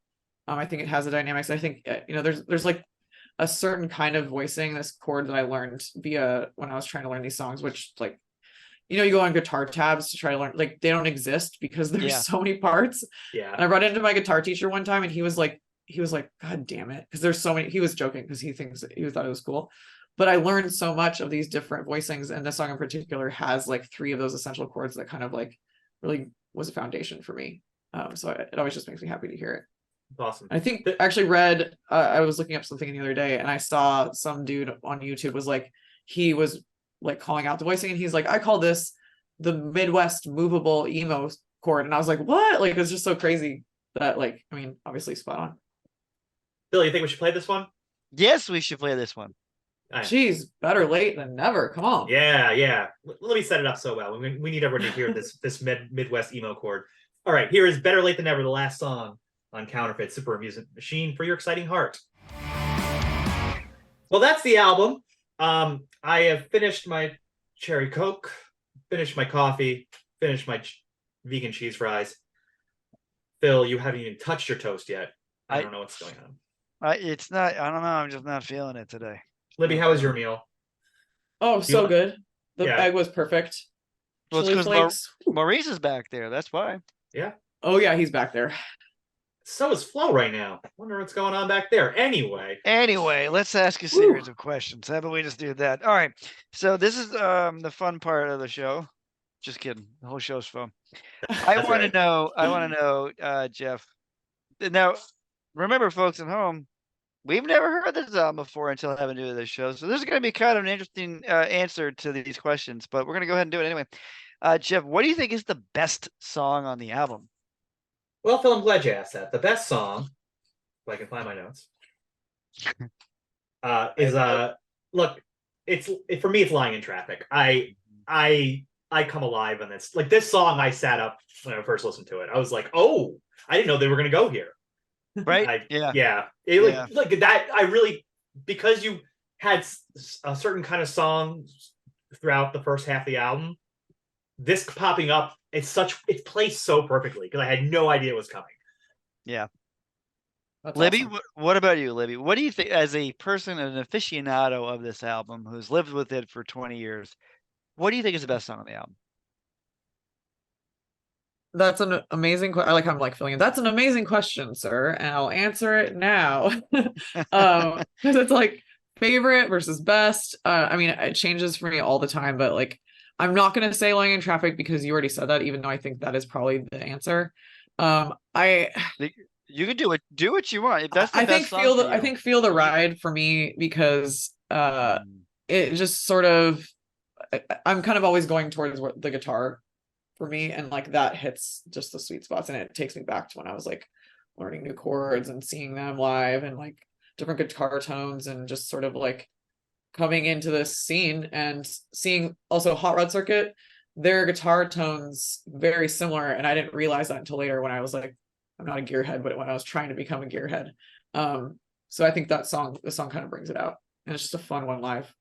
I think it has the dynamics. I think there's like a certain kind of voicing this chord that I learned via when I was trying to learn these songs, which like you go on guitar tabs to try to learn, like they don't exist because there's so many parts. Yeah. And I brought into my guitar teacher one time and he was like, God damn it. Because there's so many, he was joking because he thought it was cool. But I learned so much of these different voicings, and this song in particular has like 3 of those essential chords that kind of like really was a foundation for me. So it always just makes me happy to hear it. Awesome. I think I actually read, I was looking up something the other day and I saw some dude on YouTube was like, he was like calling out the voicing and he's like, I call this the Midwest movable emo chord. And I was like, what? Like, it's just so crazy that like, I mean, obviously spot on. Bill, you think we should play this one? Yes, we should play this one. Jeez, better late than never. Come on. Yeah. Let me set it up so well. We need everyone to hear this Midwest emo chord. All right, here is Better Late Than Never, the last song on Counterfit, Super Amusement Machine for your exciting heart. Well, that's the album. I have finished my cherry Coke, finished my coffee, finished my vegan cheese fries. Phil, you haven't even touched your toast yet. I don't know what's going on. It's not, I don't know. I'm just not feeling it today. Libby, how was your meal? Oh, so good. The egg was perfect. Well, Chili it's because flakes. Maurice is back there. That's why. Yeah. Oh, yeah, he's back there. So is Flo right now. Wonder what's going on back there. Anyway, let's ask a series of questions. How about we just do that? All right. So this is the fun part of the show. Just kidding. The whole show's fun. I want to know, Jeff. Now, remember, folks at home, we've never heard this album before until having to do this show. So this is going to be kind of an interesting answer to these questions, but we're going to go ahead and do it anyway. Jeff, what do you think is the best song on the album? well, Phil, I'm glad you asked that. The best song, if I can find my notes, is look, for me, it's Lying in Traffic. I come alive on this. Like this song, I sat up when I first listened to it. I was like, oh, I didn't know they were going to go here. Right? Like that. I really, because you had a certain kind of song throughout the first half of the album, this popping up, it plays so perfectly because I had no idea it was coming. Yeah. That's Libby, awesome. what about you, Libby? What do you think, as a person, an aficionado of this album who's lived with it for 20 years, what do you think is the best song on the album? That's an amazing question. I'm like filling in. That's an amazing question, sir, and I'll answer it now. Because it's like favorite versus best. I mean, it changes for me all the time, but like I'm not gonna say Lying in Traffic because you already said that, even though I think that is probably the answer. You can do it. Do what you want. If that's the best song for you. I think Feel the Ride for me because it just sort of I'm kind of always going towards the guitar for me, and like that hits just the sweet spots, and it takes me back to when I was like learning new chords and seeing them live and like different guitar tones and just sort of like coming into this scene and seeing also Hot Rod Circuit, their guitar tones very similar, and I didn't realize that until later when I was like, I'm not a gearhead, but when I was trying to become a gearhead. So I think the song kind of brings it out, and it's just a fun one live.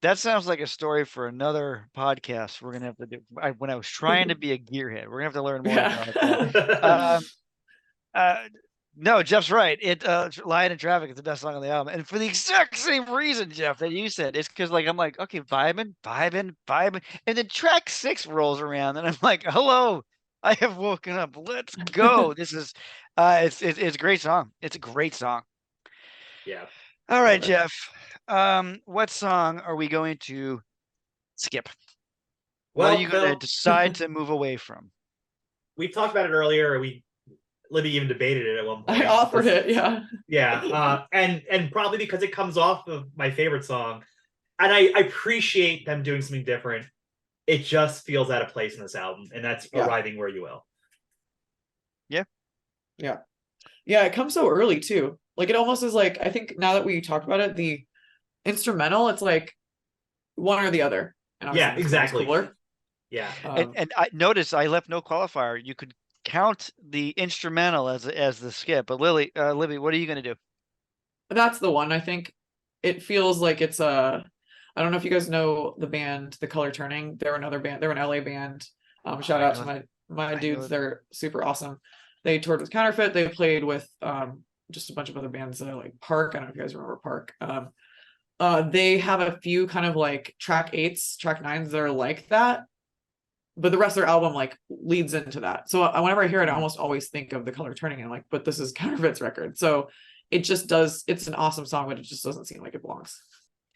That sounds like a story for another podcast. We're gonna have to do. When I was trying to be a gearhead, we're gonna have to learn more about that. No, Jeff's right. Lying in Traffic is the best song on the album, and for the exact same reason, Jeff, that you said. It's because like I'm like, okay, vibing, and then track 6 rolls around, and I'm like, hello, I have woken up. Let's go. This is, it's a great song. It's a great song. Yeah. All right, Jeff. What song are we going to skip? What are you going to decide to move away from? We talked about it earlier. Libby even debated it at one point. I offered it, yeah. Yeah, and probably because it comes off of my favorite song, and I appreciate them doing something different. It just feels out of place in this album, and that's Arriving Where You Will. Yeah. It comes so early too. Like it almost is like, I think now that we talked about it, the instrumental, it's like one or the other. And yeah, exactly. Yeah. And I noticed I left no qualifier. You could count the instrumental as the skip. But Libby, what are you gonna do? That's the one. I think it feels like it's a. I don't know if you guys know the band, The Color Turning. They're another band. They're an LA band. Shout out to my dudes. They're super awesome. They toured with Counterfit. They played with just a bunch of other bands like Park. I don't know if you guys remember Park. They have a few kind of like track 8s, track 9s that are like that, but the rest of their album like leads into that. So whenever I hear it, I almost always think of The Color Turning, and I'm like, but this is Counterfeit's record. So it just does. It's an awesome song, but it just doesn't seem like it belongs.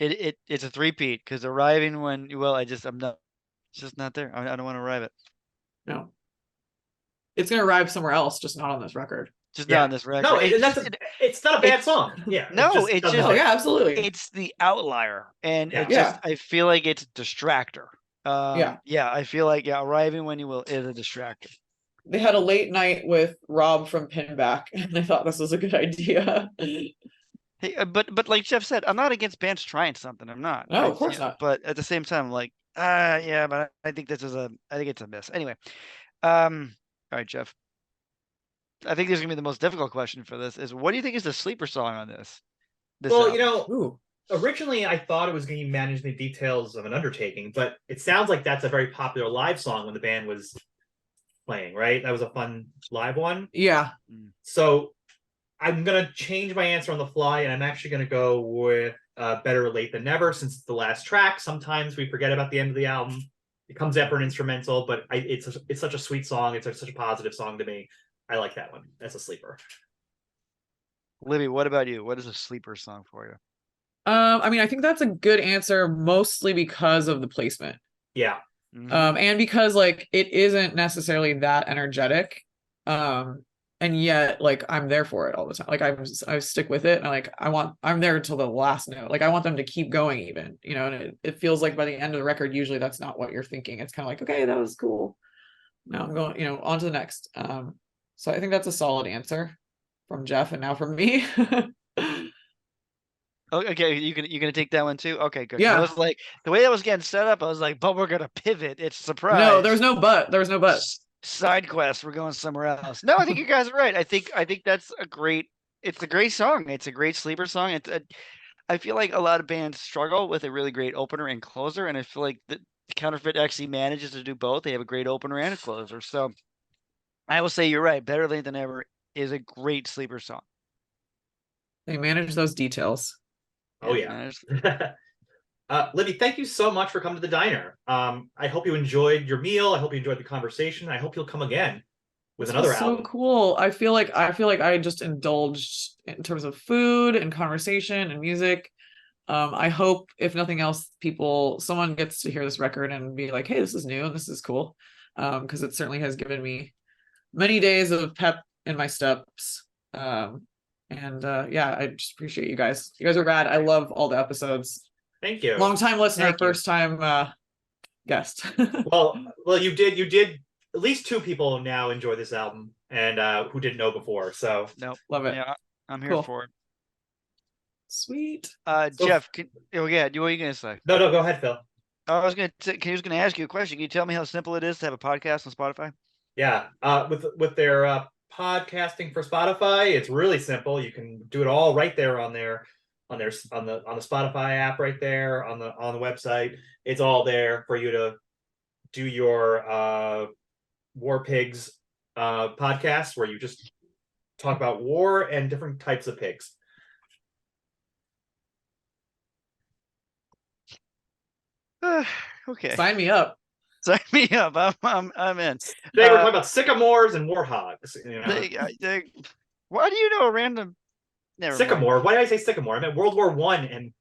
It's a three-peat because arriving when I'm not. It's just not there. I don't want to arrive it. No, it's gonna arrive somewhere else, just not on this record. Just not on this record. No, it's not a bad song. Yeah. No, it's just oh, yeah, absolutely. It's the outlier, and I feel like it's a distractor. Yeah, I feel like arriving when you will is a distractor. They had a late night with Rob from Pinback, and I thought this was a good idea. Hey, but like Jeff said, I'm not against bands trying something. I'm not. No, of course not. But at the same time, I'm like, but I think it's a miss. Anyway, all right, Jeff. I think this is gonna be the most difficult question for this. Is what do you think is the sleeper song on this? Well, originally I thought it was going to be Manage the Details of an Undertaking, but it sounds like that's a very popular live song when the band was playing, right? That was a fun live one. Yeah. So I'm going to change my answer on the fly, and I'm actually going to go with Better Late Than Never, since it's the last track. Sometimes we forget about the end of the album. It comes after an instrumental, but it's such a sweet song. It's such a positive song to me. I like that one. That's a sleeper. Libby, what about you? What is a sleeper song for you? I mean, I think that's a good answer, mostly because of the placement. Yeah. And because like it isn't necessarily that energetic. And yet like I'm there for it all the time. Like I stick with it, and I'm there until the last note. Like I want them to keep going even, and it feels like by the end of the record, usually that's not what you're thinking. It's kind of like, okay, that was cool. Now I'm going, on to the next. So I think that's a solid answer from Jeff, and now from me. Okay, you're gonna take that one too. Okay, good. Yeah. I was like, the way that was getting set up, I was like, but we're gonna pivot. It's a surprise. No, there's no but. There was no but. Side quest. We're going somewhere else. No, I think you guys are right. I think that's a great. It's a great song. It's a great sleeper song. I feel like a lot of bands struggle with a really great opener and closer, and I feel like the Counterfeit actually manages to do both. They have a great opener and a closer. So I will say you're right. Better Late Than Ever is a great sleeper song. They manage those details. Oh yeah. Libby, thank you so much for coming to the diner. I hope you enjoyed your meal. I hope you enjoyed the conversation. I hope you'll come again with another album. So cool. I feel like I just indulged in terms of food and conversation and music. I hope, if nothing else, someone gets to hear this record and be like, hey, this is new and this is cool. Because it certainly has given me many days of pep in my steps. I just appreciate you guys. You guys are rad. I love all the episodes. Thank you. Long time listener, first time guest. well, you did. At least 2 people now enjoy this album, and who didn't know before. So love it. Yeah, I'm here for it. Sweet. Jeff, what are you gonna say? No, go ahead, Phil. I was gonna ask you a question. Can you tell me how simple it is to have a podcast on Spotify? Yeah, with their podcasting for Spotify, it's really simple. You can do it all right there on the Spotify app, right there on the website. It's all there for you to do your War Pigs podcast, where you just talk about war and different types of pigs. Okay. Sign me up. Sign me up. I'm in. Today we're talking about sycamores and warthogs. Why do you know a random sycamore? Mind. Why did I say sycamore? I meant World War I and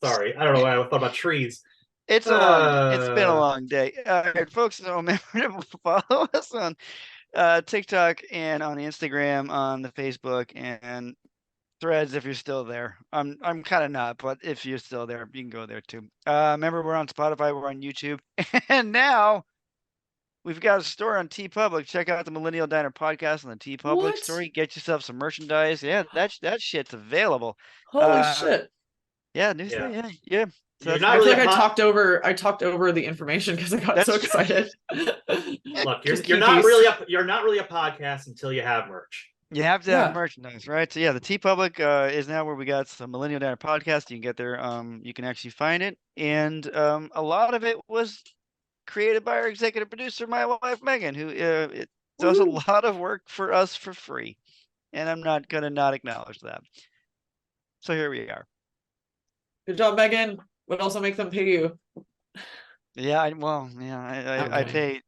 sorry, I don't know why I thought about trees. It's been a long day. All right, folks, so remember to follow us on TikTok and on Instagram, on the Facebook and Threads if you're still there. I'm kind of not, but if you're still there, you can go there too. Remember, we're on Spotify, we're on YouTube, and now we've got a store on TeePublic. Check out the Millennial Diner podcast on the TeePublic store. Get yourself some merchandise. Yeah, that shit's available. Holy shit. Yeah, new thing. Yeah. So You're that's not I really feel like a I talked over the information because I got so That's true. excited. Look, Just you're keep not these. really you're not really a podcast until you have merch. You have to have Yeah. merchandise, right? So yeah, the T Public is now where we got some Millennial Diner podcast. You can get there. You can actually find it, and a lot of it was created by our executive producer, my wife Megan, who it does a Woo. lot of work for us for free, and I'm not gonna not acknowledge that. So here we are. Good job, Megan. What else will make them pay you? Yeah, I Okay.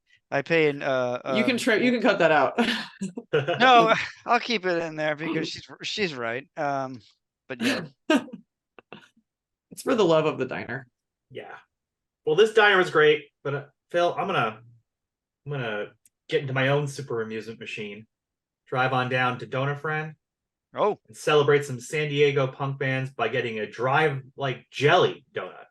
pay in You can cut that out. no, I'll keep it in there because she's right. But yeah. It's for the love of the diner. Yeah. Well, this diner was great, but Phil, I'm gonna get into my own super amusement machine, drive on down to Donut Friend, Oh, and celebrate some San Diego punk bands by getting a drive like jelly donut.